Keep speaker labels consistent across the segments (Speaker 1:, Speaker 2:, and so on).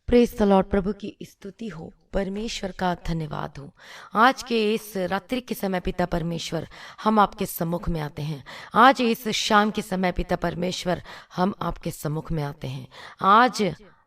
Speaker 1: Praise the Lord. प्रभु की स्तुति हो, परमेश्वर का धन्यवाद हो। आज के इस रात्रि के समय पिता परमेश्वर हम आपके सम्मुख में आते हैं। आज इस शाम के समय पिता परमेश्वर हम आपके सम्मुख में आते हैं। आज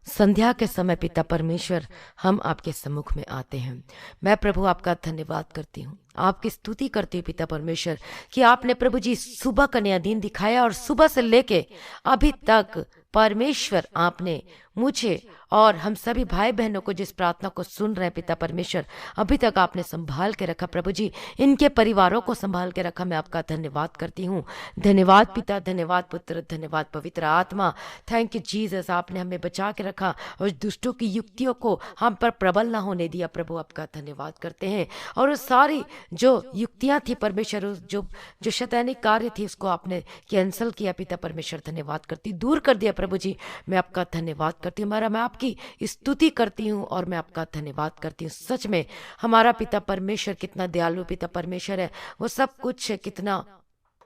Speaker 1: संध्या के समय पिता परमेश्वर हम आपके सम्मुख में आते हैं। मैं प्रभु आपका धन्यवाद करती हूँ, आपकी स्तुति करती हूँ पिता परमेश्वर कि आपने प्रभु जी सुबह का नया दिन दिखाया और सुबह से लेके अभी तक परमेश्वर आपने मुझे और हम सभी भाई बहनों को जिस प्रार्थना को सुन रहे हैं पिता परमेश्वर अभी तक आपने संभाल के रखा। प्रभु जी इनके परिवारों को संभाल के रखा। मैं आपका धन्यवाद करती हूँ। धन्यवाद पिता, धन्यवाद पुत्र, धन्यवाद पवित्र आत्मा। थैंक यू जीसस, आपने हमें बचा के रखा और दुष्टों की युक्तियों को हम पर प्रबल ना होने दिया। प्रभु आपका धन्यवाद करते हैं। और वो सारी जो युक्तियां थी परमेश्वर, जो जो शैतानिक कार्य थी उसको आपने कैंसल किया पिता परमेश्वर। धन्यवाद करती, दूर कर दिया प्रभु जी। मैं आपका धन्यवाद करती हूँ। मैं आपकी स्तुति करती हूँ और मैं आपका धन्यवाद करती हूँ। सच में हमारा पिता परमेश्वर कितना दयालु पिता परमेश्वर है। वो सब कुछ कितना,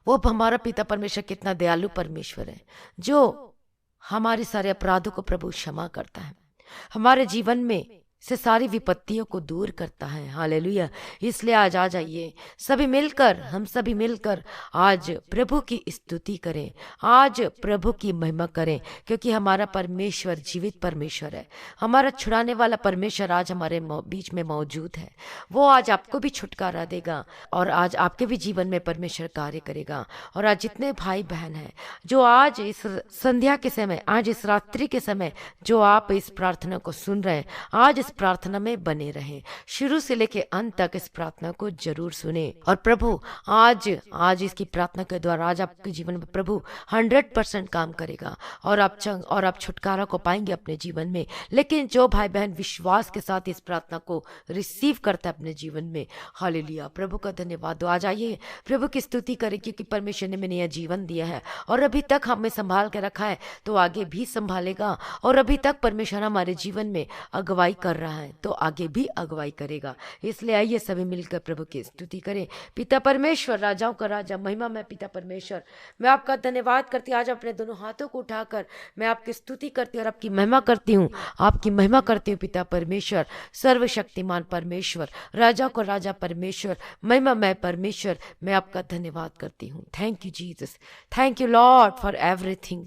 Speaker 1: वो हमारा पिता परमेश्वर कितना दयालु परमेश्वर है, जो हमारे सारे अपराधों को प्रभु क्षमा करता है, हमारे जीवन में से सारी विपत्तियों को दूर करता है। हालेलुया। इसलिए आज आ जाइए सभी मिलकर, हम सभी मिलकर आज प्रभु की स्तुति करें, आज प्रभु की महिमा करें, क्योंकि हमारा परमेश्वर जीवित परमेश्वर है। हमारा छुड़ाने वाला परमेश्वर आज हमारे बीच में मौजूद है। वो आज आपको भी छुटकारा देगा और आज आपके भी जीवन में परमेश्वर कार्य करेगा। और आज जितने भाई बहन हैं जो आज इस संध्या के समय, आज इस रात्रि के समय जो आप इस प्रार्थना को सुन रहे हैं, आज इस प्रार्थना में बने रहें। शुरू से लेके अंत तक इस प्रार्थना को जरूर सुने। और प्रभु आज इसकी प्रार्थना के द्वारा आज आपके जीवन में प्रभु 100% काम करेगा और आप छुटकारा को पाएंगे अपने जीवन में। लेकिन जो भाई बहन विश्वास के साथ इस प्रार्थना को रिसीव करता है अपने जीवन में, हालेलुया, प्रभु का धन्यवाद दो। आज आइए प्रभु की स्तुति करें, क्योंकि परमेश्वर ने मैंने यह जीवन दिया है और अभी तक हमें संभाल के रखा है तो आगे भी संभालेगा। और अभी तक परमेश्वर हमारे जीवन में अगुवाई कर रहा है तो आगे भी अगुवाई करेगा। इसलिए आइए सभी मिलकर प्रभु की स्तुति करें। पिता परमेश्वर, राजाओं का राजा, महिमा में पिता परमेश्वर, मैं आपका धन्यवाद करती हूँ। आज अपने दोनों हाथों को उठाकर मैं आपकी स्तुति करती हूँ और आपकी महिमा करती हूँ, आपकी महिमा करती हूँ पिता परमेश्वर, सर्वशक्तिमान परमेश्वर, राजा को राजा परमेश्वर, महिमा में परमेश्वर, मैं आपका धन्यवाद करती हूँ। Thank you Jesus, thank you Lord for everything.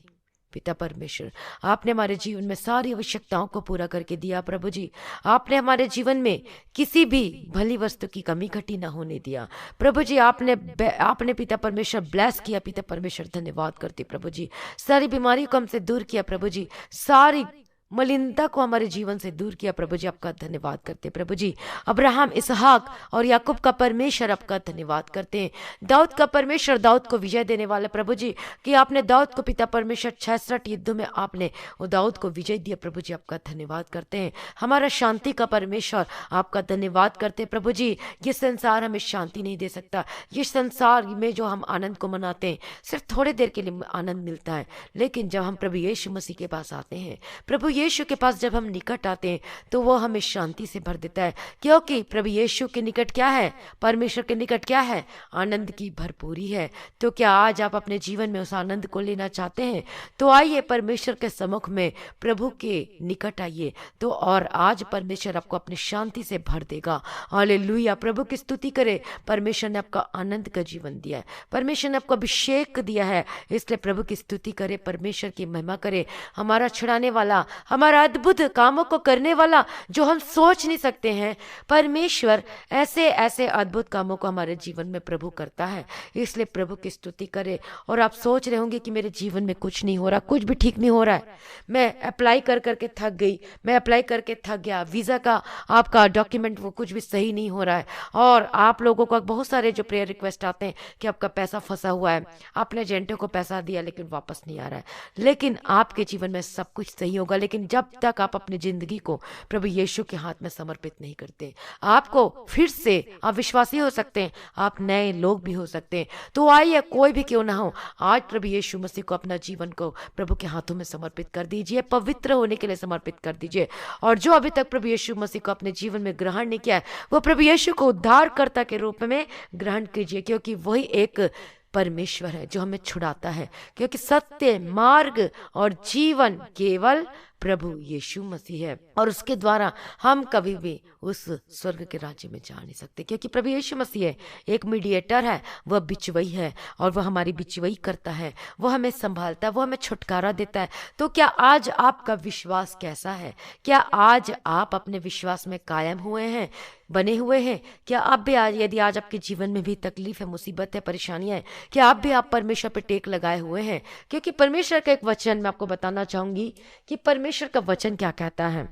Speaker 1: पिता परमेश्वर, आपने हमारे जीवन में सारी आवश्यकताओं को पूरा करके दिया। प्रभु जी, आपने हमारे जीवन में किसी भी भली वस्तु की कमी घटी ना होने दिया। प्रभु जी, आपने पिता परमेश्वर ब्लेस किया। पिता परमेश्वर धन्यवाद करती प्रभु जी। सारी बीमारी को हमसे दूर किया प्रभु जी, सारी मलिनता को हमारे जीवन से दूर किया। प्रभु जी आपका धन्यवाद करते प्रभु जी। अब्राहम, इसहाक और याकूब का परमेश्वर आपका धन्यवाद करते हैं। दाऊद का परमेश्वर, दाऊद को विजय देने वाले प्रभु जी, कि आपने दाऊद को पिता परमेश्वर 66 युद्धों में आपने वो दाऊद को विजय दिया। प्रभु जी आपका धन्यवाद करते हैं। हमारा शांति का परमेश्वर, आपका धन्यवाद करते हैं प्रभु जी। ये संसार हमें शांति नहीं दे सकता। ये संसार में जो हम आनंद को मनाते हैं सिर्फ थोड़े देर के लिए आनंद मिलता है, लेकिन जब हम प्रभु यीशु मसीह के पास आते हैं, प्रभु यीशु के पास जब हम निकट आते हैं तो वो हमें शांति से भर देता है। क्योंकि प्रभु यीशु के निकट क्या है, परमेश्वर के निकट क्या है, आनंद की भरपूरी है। तो क्या आज आप अपने जीवन में उस आनंद को लेना चाहते हैं? तो आइए परमेश्वर के सम्मुख में, प्रभु के निकट आइए तो और आज परमेश्वर आपको अपनी शांति से भर देगा। हालेलुया। प्रभु की स्तुति करें। परमेश्वर ने आपका आनंद का जीवन दिया है, परमेश्वर ने आपको अभिषेक दिया है, इसलिए प्रभु की स्तुति करें, परमेश्वर की महिमा करें। हमारा छुड़ाने वाला, हमारा अद्भुत कामों को करने वाला, जो हम सोच नहीं सकते हैं, परमेश्वर ऐसे ऐसे अद्भुत कामों को हमारे जीवन में प्रभु करता है। इसलिए प्रभु की स्तुति करें। और आप सोच रहे होंगे कि मेरे जीवन में कुछ नहीं हो रहा, कुछ भी ठीक नहीं हो रहा है, मैं अप्लाई कर करके थक गई, मैं अप्लाई करके थक गया, वीज़ा का आपका डॉक्यूमेंट वो कुछ भी सही नहीं हो रहा है। और आप लोगों को बहुत सारे जो प्रेयर रिक्वेस्ट आते हैं कि आपका पैसा फंसा हुआ है, आपने एजेंटों को पैसा दिया लेकिन वापस नहीं आ रहा है। लेकिन आपके जीवन में सब कुछ सही होगा, लेकिन जब तक आप अपनी जिंदगी को प्रभु यीशु के हाथ में समर्पित नहीं करते, आपको फिर से आप विश्वासी हो सकते हैं, आप नए लोग भी हो सकते हैं। तो आइए, कोई भी क्यों ना हो, आज प्रभु यीशु मसीह को अपना जीवन को प्रभु के हाथों में समर्पित कर दीजिए, पवित्र होने के लिए समर्पित कर दीजिए। और जो अभी तक प्रभु यीशु मसीह को अपने जीवन में ग्रहण नहीं किया है, वो प्रभु यीशु को उद्धारकर्ता के रूप में ग्रहण कीजिए, क्योंकि वही एक परमेश्वर है जो हमें छुड़ाता है। क्योंकि सत्य, मार्ग और जीवन केवल प्रभु यीशु मसीह है, और उसके द्वारा हम कभी भी उस स्वर्ग के राज्य में जा नहीं सकते, क्योंकि प्रभु यीशु मसीह एक मीडिएटर है, वह बिचवई है, और वह हमारी बिचवई करता है, वह हमें संभालता है, वह हमें छुटकारा देता है। तो क्या आज आपका विश्वास कैसा है? क्या आज आप अपने विश्वास में कायम हुए हैं, बने हुए हैं? क्या आप भी आज, यदि आज आपके जीवन में भी तकलीफ है, मुसीबत है, परेशानियां हैं, क्या आप भी आप परमेश्वर पे टेक लगाए हुए हैं? क्योंकि परमेश्वर का एक वचन मैं आपको बताना चाहूंगी कि परमेश्वर का वचन क्या कहता है,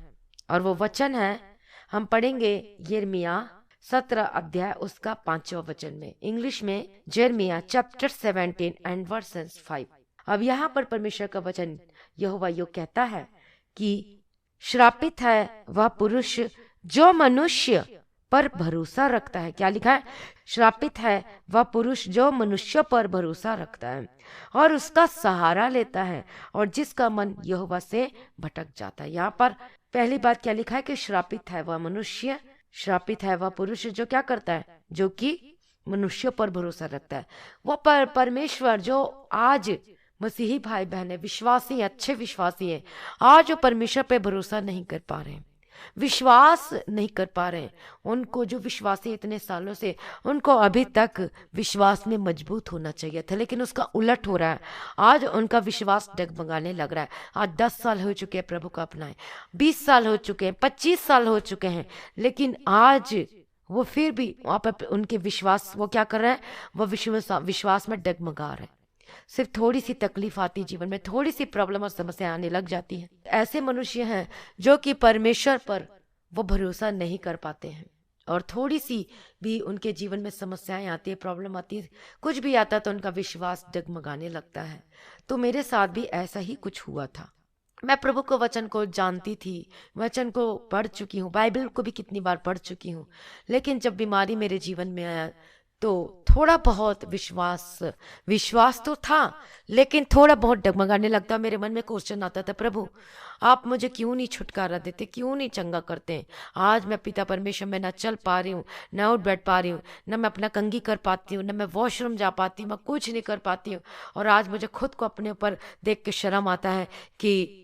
Speaker 1: और वो वचन है, हम पढ़ेंगे यिर्मयाह 17 अध्याय उसका 5वां वचन में, इंग्लिश में यिर्मयाह चैप्टर 17 एंड वर्सेस 5। अब यहाँ पर परमेश्वर का वचन यहोवा यो कहता है कि श्रापित है वह पुरुष जो मनुष्य पर भरोसा रखता है। क्या लिखा है? श्रापित है वह पुरुष जो मनुष्य पर भरोसा रखता है और उसका सहारा लेता है, और जिसका मन यहोवा से भटक जाता है। यहाँ पर पहली बात क्या लिखा है कि श्रापित है वह मनुष्य, श्रापित है वह पुरुष जो क्या करता है, जो कि मनुष्य पर भरोसा रखता है। वो परमेश्वर जो आज मसीही भाई बहन है, विश्वासी, अच्छे विश्वासी है, आज जो परमेश्वर पे भरोसा नहीं कर पा रहे हैं, विश्वास नहीं कर पा रहे हैं, उनको जो विश्वासी इतने सालों से, उनको अभी तक विश्वास में मजबूत होना चाहिए था, लेकिन उसका उलट हो रहा है। आज उनका विश्वास डगमगाने लग रहा है। आज 10 साल हो चुके हैं प्रभु को अपनाए, 20 साल हो चुके हैं, 25 साल हो चुके हैं, लेकिन आज वो फिर भी उनके विश्वास, वो क्या कर रहे हैं, वो विश्वास में डगमगा रहे हैं। सिर्फ थोड़ी सी तकलीफ आती जीवन में, थोड़ी सी प्रॉब्लम और समस्या आने लग जाती है। ऐसे मनुष्य हैं जो कि परमेश्वर पर वो भरोसा नहीं कर पाते हैं, और थोड़ी सी भी उनके जीवन में समस्याएं आती है, प्रॉब्लम आती है, कुछ भी आता है तो उनका विश्वास डगमगाने लगता है। तो मेरे साथ भी ऐसा ही कुछ हुआ था। मैं प्रभु को वचन को जानती थी, वचन को पढ़ चुकी हूँ, बाइबल को भी कितनी बार पढ़ चुकी हूँ, लेकिन जब बीमारी मेरे जीवन में आया तो थोड़ा बहुत विश्वास तो था, लेकिन थोड़ा बहुत डगमगाने लगता। मेरे मन में क्वेश्चन आता था, प्रभु आप मुझे क्यों नहीं छुटकारा देते, क्यों नहीं चंगा करते? आज मैं पिता परमेश्वर में ना चल पा रही हूँ, ना उठ बैठ पा रही हूँ, ना मैं अपना कंघी कर पाती हूँ, ना मैं वॉशरूम जा पाती हूँ, मैं कुछ नहीं कर पाती हूँ। और आज मुझे खुद को अपने ऊपर देख के शर्म आता है कि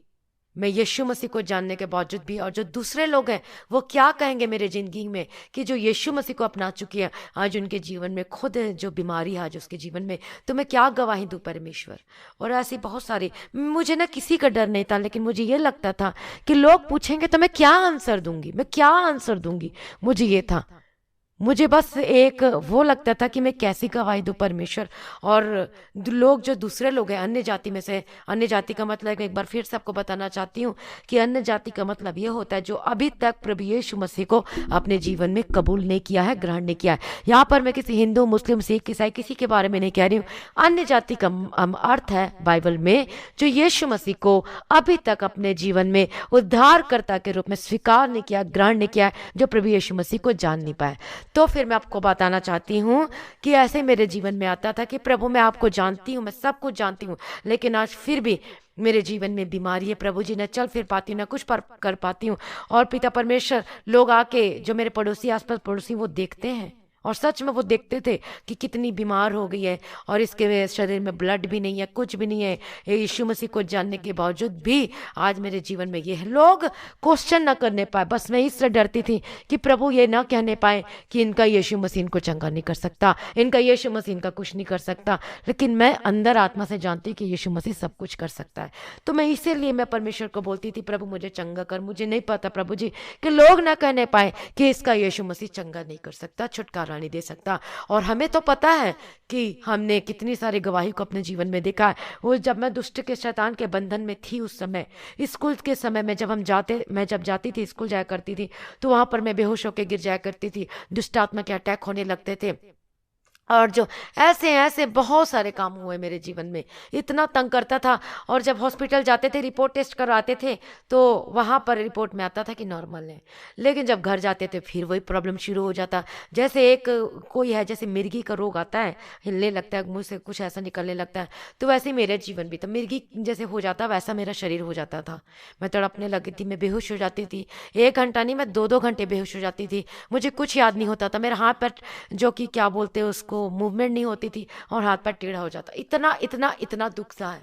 Speaker 1: मैं यीशु मसीह को जानने के बावजूद भी, और जो दूसरे लोग हैं वो क्या कहेंगे मेरे जिंदगी में, कि जो यीशु मसीह को अपना चुकी है, आज उनके जीवन में खुद जो बीमारी है आज उसके जीवन में, तो मैं क्या गवाही दूं परमेश्वर। और ऐसे बहुत सारे, मुझे ना किसी का डर नहीं था, लेकिन मुझे ये लगता था कि लोग पूछेंगे तो मैं क्या आंसर दूंगी, मैं क्या आंसर दूंगी। मुझे ये था, मुझे बस एक वो लगता था कि मैं कैसी गवाही दूं परमेश्वर। और लोग, जो दूसरे लोग हैं अन्य जाति में से, अन्य जाति का मतलब एक बार फिर से आपको बताना चाहती हूँ कि अन्य जाति का मतलब ये होता है जो अभी तक प्रभु यीशु मसीह को अपने जीवन में कबूल नहीं किया है, ग्रहण नहीं किया है। यहाँ पर मैं किसी हिंदू, मुस्लिम, सिख, ईसाई किसी के बारे में नहीं कह रही हूँ। अन्य जाति का अर्थ है बाइबल में जो यीशु मसीह को अभी तक अपने जीवन में उद्धारकर्ता के रूप में स्वीकार नहीं किया, ग्रहण नहीं किया, जो प्रभु यीशु मसीह को जान नहीं पाए। तो फिर मैं आपको बताना चाहती हूँ कि ऐसे मेरे जीवन में आता था कि प्रभु मैं आपको जानती हूँ, मैं सब कुछ जानती हूँ, लेकिन आज फिर भी मेरे जीवन में बीमारी है प्रभु जी, न चल फिर पाती हूँ, न कुछ कर पाती हूँ। और पिता परमेश्वर, लोग आके, जो मेरे पड़ोसी, आसपास पड़ोसी, वो देखते हैं, और सच में वो देखते थे कि कितनी बीमार हो गई है, और इसके शरीर में ब्लड भी नहीं है, कुछ भी नहीं है, यीशु मसीह को जानने के बावजूद भी आज मेरे जीवन में ये है। लोग क्वेश्चन ना करने पाए, बस मैं इससे डरती थी कि प्रभु ये ना कहने पाए कि इनका यीशु मसीह इनको चंगा नहीं कर सकता, इनका यीशु मसीह इनका कुछ नहीं कर सकता। लेकिन मैं अंदर आत्मा से जानती कि यीशु मसीह सब कुछ कर सकता है। तो मैं इसीलिए मैं परमेश्वर को बोलती थी, प्रभु मुझे चंगा कर। मुझे नहीं पता प्रभु जी कि लोग ना कहने पाए कि इसका यीशु मसीह चंगा नहीं कर सकता, छुटकारा नहीं दे सकता। और हमें तो पता है कि हमने कितनी सारी गवाही को अपने जीवन में देखा है। वो जब मैं दुष्ट के शैतान के बंधन में थी, उस समय स्कूल के समय में मैं जब जाती थी, स्कूल जाया करती थी, तो वहां पर मैं बेहोश होकर गिर जाया करती थी, दुष्ट आत्मा के अटैक होने लगते थे, और जो ऐसे ऐसे बहुत सारे काम हुए मेरे जीवन में, इतना तंग करता था। और जब हॉस्पिटल जाते थे, रिपोर्ट टेस्ट करवाते थे, तो वहाँ पर रिपोर्ट में आता था कि नॉर्मल है, लेकिन जब घर जाते थे फिर वही प्रॉब्लम शुरू हो जाता। जैसे एक कोई है, जैसे मिर्गी का रोग आता है, हिलने लगता है, मुंह से कुछ ऐसा निकलने लगता है, तो वैसे ही मेरे जीवन भी, तो मिर्गी जैसे हो जाता वैसा मेरा शरीर हो जाता था। मैं तड़पने लगी थी, मैं बेहोश हो जाती थी, 1 घंटा नहीं, मैं 2-2 घंटे बेहोश हो जाती थी। मुझे कुछ याद नहीं होता था, मेरा हाथ पैर, जो कि क्या बोलते हैं उसको, मूवमेंट नहीं होती थी, और हाथ पैर टेढ़ा हो जाता। इतना इतना इतना दुख सा है।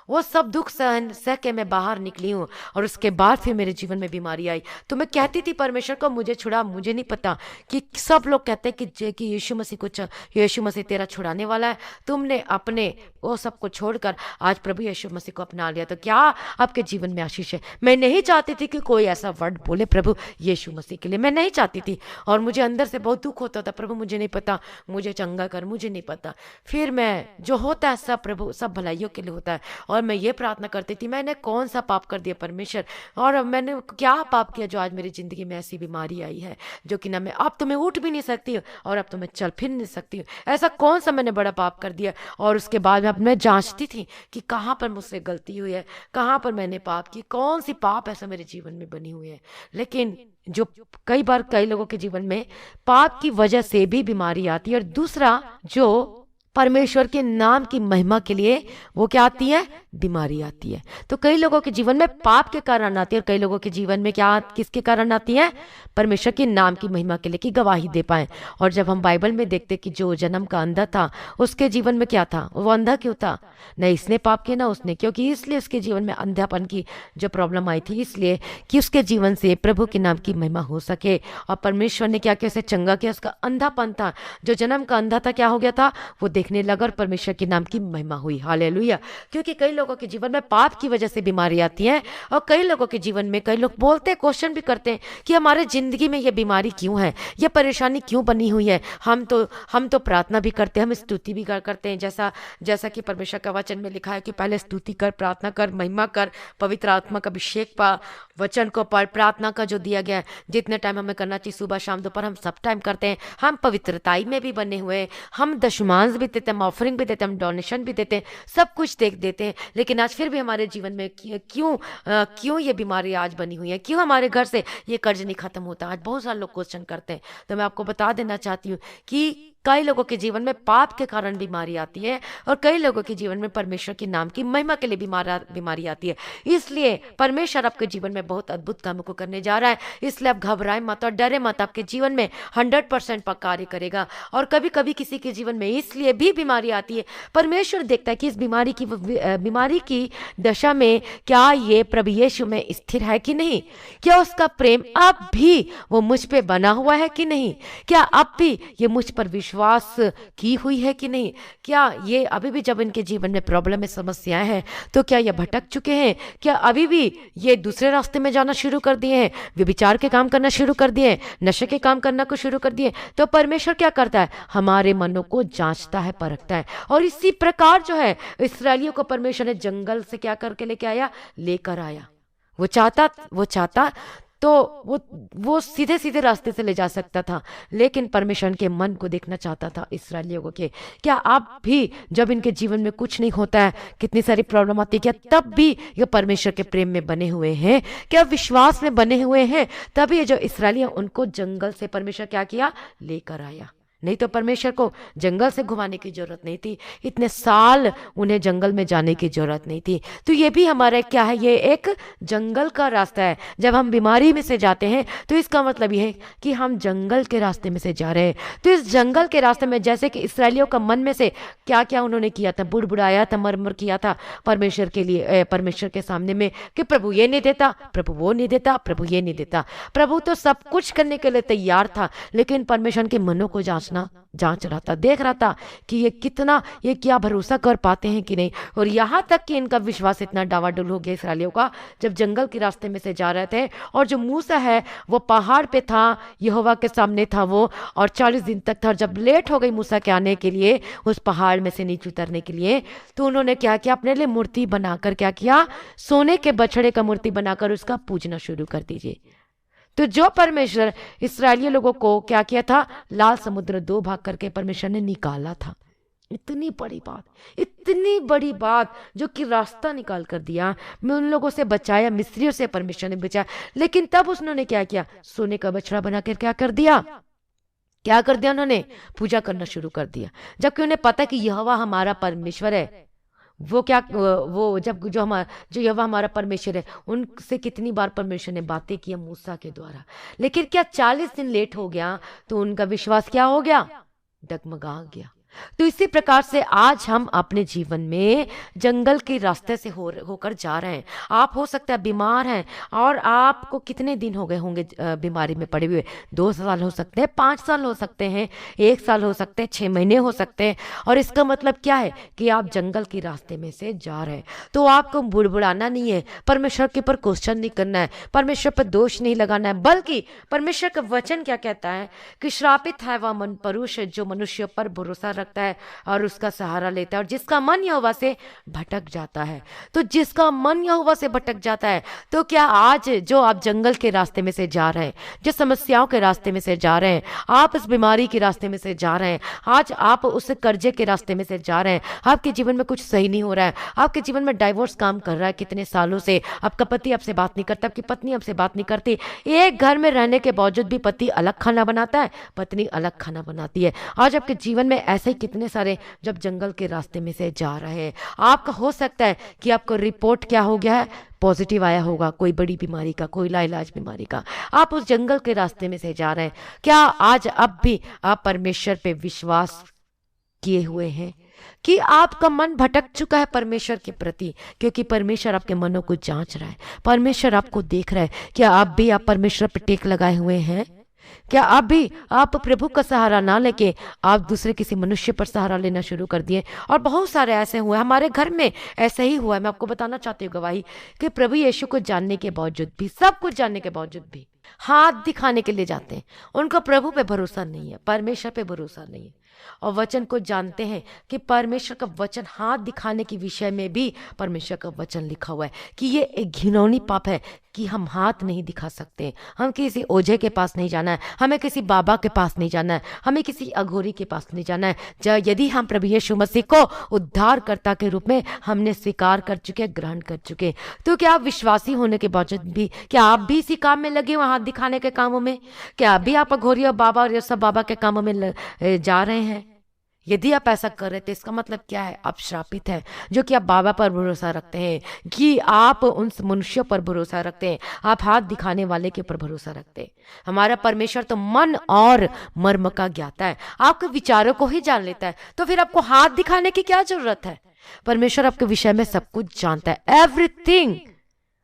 Speaker 1: वो सब दुख सहन सह के मैं बाहर निकली हूँ। और उसके बाद फिर मेरे जीवन में बीमारी आई, तो मैं कहती थी परमेश्वर को मुझे छुड़ा। मुझे नहीं पता कि सब लोग कहते हैं कि यीशु मसीह यीशु मसीह तेरा छुड़ाने वाला है। तुमने अपने वो सब को छोड़कर आज प्रभु यीशु मसीह को अपना लिया, तो क्या आपके जीवन में आशीष है। मैं नहीं चाहती थी कि कोई ऐसा वर्ड बोले प्रभु यीशु मसीह के लिए, मैं नहीं चाहती थी। और मुझे अंदर से बहुत दुख होता था, प्रभु मुझे नहीं पता, मुझे चंगा कर, मुझे नहीं पता। फिर मैं जो होता है सब प्रभु सब भलाइयों के लिए होता है। और मैं ये प्रार्थना करती थी, मैंने कौन सा पाप कर दिया परमेश्वर, और मैंने क्या पाप किया जो आज मेरी जिंदगी में ऐसी बीमारी आई है, जो कि ना मैं अब तो मैं उठ भी नहीं सकती हूँ और अब तो मैं चल फिर नहीं सकती हूँ। ऐसा कौन सा मैंने बड़ा पाप कर दिया। और उसके बाद मैं जांचती थी कि कहाँ पर मुझसे गलती हुई है, कहाँ पर मैंने पाप की, कौन सी पाप ऐसा मेरे जीवन में बनी हुई है। लेकिन जो कई बार कई लोगों के जीवन में पाप की वजह से भी बीमारी आती है, और दूसरा जो परमेश्वर के नाम की महिमा के लिए वो क्या आती है, बीमारी आती है। तो कई लोगों के जीवन में पाप के कारण आती है, और कई लोगों के जीवन में क्या किसके कारण आती है, परमेश्वर के नाम की महिमा के लिए, कि गवाही दे पाए। और जब हम बाइबल में देखते कि जो जन्म का अंधा था उसके जीवन में क्या था, वो अंधा क्यों था, न इसने पाप किया ना उसने, क्योंकि इसलिए उसके जीवन में अंधापन की जो प्रॉब्लम आई थी, इसलिए कि उसके जीवन से प्रभु के नाम की महिमा हो सके। और परमेश्वर ने क्या किया, उसे चंगा किया। उसका अंधापन था, जो जन्म का अंधा था, क्या हो गया था, वो देखने लगा और परमेश्वर के नाम की महिमा हुई। हालेलुया। क्योंकि कई लोगों के जीवन में पाप की वजह से बीमारी आती है, और कई लोगों के जीवन में कई लोग बोलते हैं, क्वेश्चन भी करते हैं कि हमारे जिंदगी में ये बीमारी क्यों है, ये परेशानी क्यों बनी हुई है। हम तो प्रार्थना भी करते हैं, हम स्तुति भी करते हैं, जैसा कि परमेश्वर का वचन में लिखा है कि पहले स्तुति कर, प्रार्थना कर, महिमा कर, पवित्र आत्मा का अभिषेक पा, वचन को पढ़, प्रार्थना का जो दिया गया है जितने टाइम हमें करना चाहिए, सुबह शाम दोपहर, हम सब टाइम करते हैं। हम पवित्रताई में भी बने हुए हैं, हम दशमांश भी देते हैं, ऑफरिंग भी देते हैं, हम डोनेशन भी देते हैं, सब कुछ देते हैं। लेकिन आज फिर भी हमारे जीवन में क्यों ये बीमारी आज बनी हुई है, क्यों हमारे घर से ये कर्ज नहीं खत्म होता। आज बहुत सारे लोग क्वेश्चन करते हैं। तो मैं आपको बता देना चाहती हूँ कि कई लोगों के जीवन में पाप के कारण बीमारी आती है, और कई लोगों के जीवन में परमेश्वर के नाम की महिमा के लिए बीमारी आती है। इसलिए परमेश्वर आपके जीवन में बहुत अद्भुत कामों को करने जा रहा है। इसलिए आप घबराए मत और डरे मत, आपके जीवन में 100% कार्य करेगा। और कभी कभी किसी के जीवन में इसलिए भी बीमारी आती है, परमेश्वर देखता है कि इस बीमारी की दशा में क्या ये प्रभु यीशु में स्थिर है कि नहीं, क्या उसका प्रेम अब भी वो मुझ पे बना हुआ है कि नहीं, क्या अब भी ये मुझ पर विश्वास की हुई है कि नहीं, क्या ये अभी भी जब इनके जीवन में प्रॉब्लम में समस्याएं हैं तो क्या ये भटक चुके हैं, क्या अभी भी ये दूसरे रास्ते में जाना शुरू कर दिए हैं, व्यभिचार के काम करना शुरू कर दिए, नशे के काम करना को शुरू कर दिए। तो परमेश्वर क्या करता है, हमारे मनों को जांचता है, परखता है। और इसी प्रकार जो है इस्राएलियों को परमेश्वर ने जंगल से क्या करके लेकर आया। वो चाहता तो वो सीधे सीधे रास्ते से ले जा सकता था, लेकिन परमेश्वर के मन को देखना चाहता था इस्राएलियों को के क्या आप भी जब इनके जीवन में कुछ नहीं होता है, कितनी सारी प्रॉब्लम आती है, क्या तब भी ये परमेश्वर के प्रेम में बने हुए हैं, क्या विश्वास में बने हुए हैं। तभी ये जो इस्राएली उनको जंगल से परमेश्वर क्या किया, लेकर आया। नहीं तो परमेश्वर को जंगल से घुमाने की जरूरत नहीं थी, इतने साल उन्हें जंगल में जाने की जरूरत नहीं थी। तो ये भी हमारा क्या है, ये एक जंगल का रास्ता है। जब हम बीमारी में से जाते हैं तो इसका मतलब ये है कि हम जंगल के रास्ते में से जा रहे हैं। तो इस जंगल के रास्ते में जैसे कि इस्राएलियों का मन में से क्या क्या उन्होंने किया था, बुड़बुड़ाया था, मरमर किया था परमेश्वर के लिए, परमेश्वर के सामने में कि प्रभु ये नहीं देता, प्रभु वो नहीं देता, प्रभु ये नहीं देता। प्रभु तो सब कुछ करने के लिए तैयार था, लेकिन परमेश्वर के मनों को जांच रहा था, देख रहा था कि ये क्या भरोसा कर पाते हैं कि नहीं। और यहाँ तक कि इनका विश्वास इतना डावाडोल हो गया इस्राएलियों का, जब जंगल के रास्ते में से जा रहे थे और जो मूसा है वो पहाड़ पे था, यहोवा के सामने था वो, और 40 दिन तक था। जब लेट हो गई मूसा के आने के लिए, उस पहाड़ में से नीचे उतरने के लिए, तो उन्होंने क्या किया, अपने लिए मूर्ति बनाकर क्या किया, सोने के बछड़े का मूर्ति बनाकर उसका पूजना शुरू कर दीजिए। तो जो परमेश्वर इस्राएली लोगों को क्या किया था, लाल समुद्र 2 भाग करके परमेश्वर ने निकाला था। इतनी बड़ी बात जो कि रास्ता निकाल कर दिया, मैं उन लोगों से बचाया, मिस्रियों से परमेश्वर ने बचाया। लेकिन तब उसने क्या किया, सोने का बछड़ा बनाकर क्या कर दिया उन्होंने, पूजा करना शुरू कर दिया। जबकि उन्हें पता कि यहोवा हमारा परमेश्वर है, वो यहोवा हमारा परमेश्वर है, उनसे कितनी बार परमेश्वर ने बातें की मूसा के द्वारा। लेकिन क्या 40 दिन लेट हो गया तो उनका विश्वास क्या हो गया, डगमगा गया। तो इसी प्रकार से आज हम अपने जीवन में जंगल के रास्ते से होकर जा रहे हैं। आप हो सकता है बीमार हैं और आपको कितने दिन हो गए होंगे बीमारी में पड़े हुए। 2 साल हो सकते हैं, 5 साल हो सकते हैं, 1 साल हो सकते हैं, 6 महीने हो सकते हैं। और इसका मतलब क्या है कि आप जंगल के रास्ते में से जा रहे हैं। तो आपको बुड़बुड़ाना नहीं है, परमेश्वर के ऊपर क्वेश्चन नहीं करना है, परमेश्वर पर दोष नहीं लगाना है, बल्कि परमेश्वर का वचन क्या कहता है कि श्रापित है वह मन पुरुष जो मनुष्य पर भरोसा रखता है और उसका सहारा लेता है और जिसका मन यहोवा से भटक जाता है। तो जिसका मन यहोवा से भटक जाता है, तो क्या आज जो आप जंगल के रास्ते में से जा रहे हैं, जो समस्याओं के रास्ते में से जा रहे हैं, आप इस बीमारी के रास्ते में से जा रहे हैं, आज आप उस कर्जे के रास्ते में से जा रहे हैं, आपके जीवन में कुछ सही नहीं हो रहा है, आपके जीवन में डाइवोर्स काम कर रहा है कितने सालों से, आपका पति आपसे बात नहीं करता, आपकी पत्नी आपसे बात नहीं करती, एक घर में रहने के बावजूद भी पति अलग खाना बनाता है, पत्नी अलग खाना बनाती है। आज आपके जीवन में ऐसे ही कितने सारे जब जंगल के रास्ते में से जा रहे हैं। आपका हो सकता है कि आपको रिपोर्ट क्या हो गया है, पॉजिटिव आया होगा, कोई बड़ी बीमारी का, कोई लाइलाज बीमारी का। आप उस जंगल के रास्ते में से जा रहे हैं। क्या आज अब भी आप परमेश्वर पे विश्वास किए हुए हैं कि आपका मन भटक चुका है परमेश्वर के प्रति? क्योंकि परमेश्वर आपके मनों को जांच रहा है, परमेश्वर आपको देख रहा है। क्या आप भी आप परमेश्वर पे टेक लगाए हुए हैं? क्या आप भी आप प्रभु का सहारा ना लेके आप दूसरे किसी मनुष्य पर सहारा लेना शुरू कर दिए? और बहुत सारे ऐसे हुए, हमारे घर में ऐसा ही हुआ है। मैं आपको बताना चाहती हूँ गवाही कि प्रभु यीशु को जानने के बावजूद भी, सब कुछ जानने के बावजूद भी हाथ दिखाने के लिए जाते हैं। उनका प्रभु पे भरोसा नहीं है, परमेश्वर पे भरोसा नहीं है। और वचन को जानते हैं कि परमेश्वर का वचन, हाथ दिखाने के विषय में भी परमेश्वर का वचन लिखा हुआ है कि ये एक घिनौनी पाप है कि हम हाथ नहीं दिखा सकते। हम किसी ओझे के पास नहीं जाना है, हमें किसी बाबा के पास नहीं जाना है, हमें किसी अघोरी के पास नहीं जाना है। यदि हम प्रभु यीशु मसीह को उद्धारकर्ता के रूप में हमने स्वीकार कर चुके, ग्रहण कर चुके, तो क्या आप विश्वासी होने के बावजूद भी, क्या आप भी इसी काम में लगे हो, हाथ दिखाने के कामों में? क्या अभी आप अघोरी और बाबा और ये सब बाबा के कामों में जा रहे हैं? यदि आप ऐसा कर रहे थे, इसका मतलब क्या है? आप श्रापित हैं, जो कि आप बाबा पर भरोसा रखते हैं, कि आप उन मनुष्यों पर भरोसा रखते हैं, आप हाथ दिखाने वाले के ऊपर भरोसा रखते हैं। हमारा परमेश्वर तो मन और मर्म का ज्ञाता है, आपके विचारों को ही जान लेता है, तो फिर आपको हाथ दिखाने की क्या जरूरत है? परमेश्वर आपके विषय में सब कुछ जानता है, एवरीथिंग।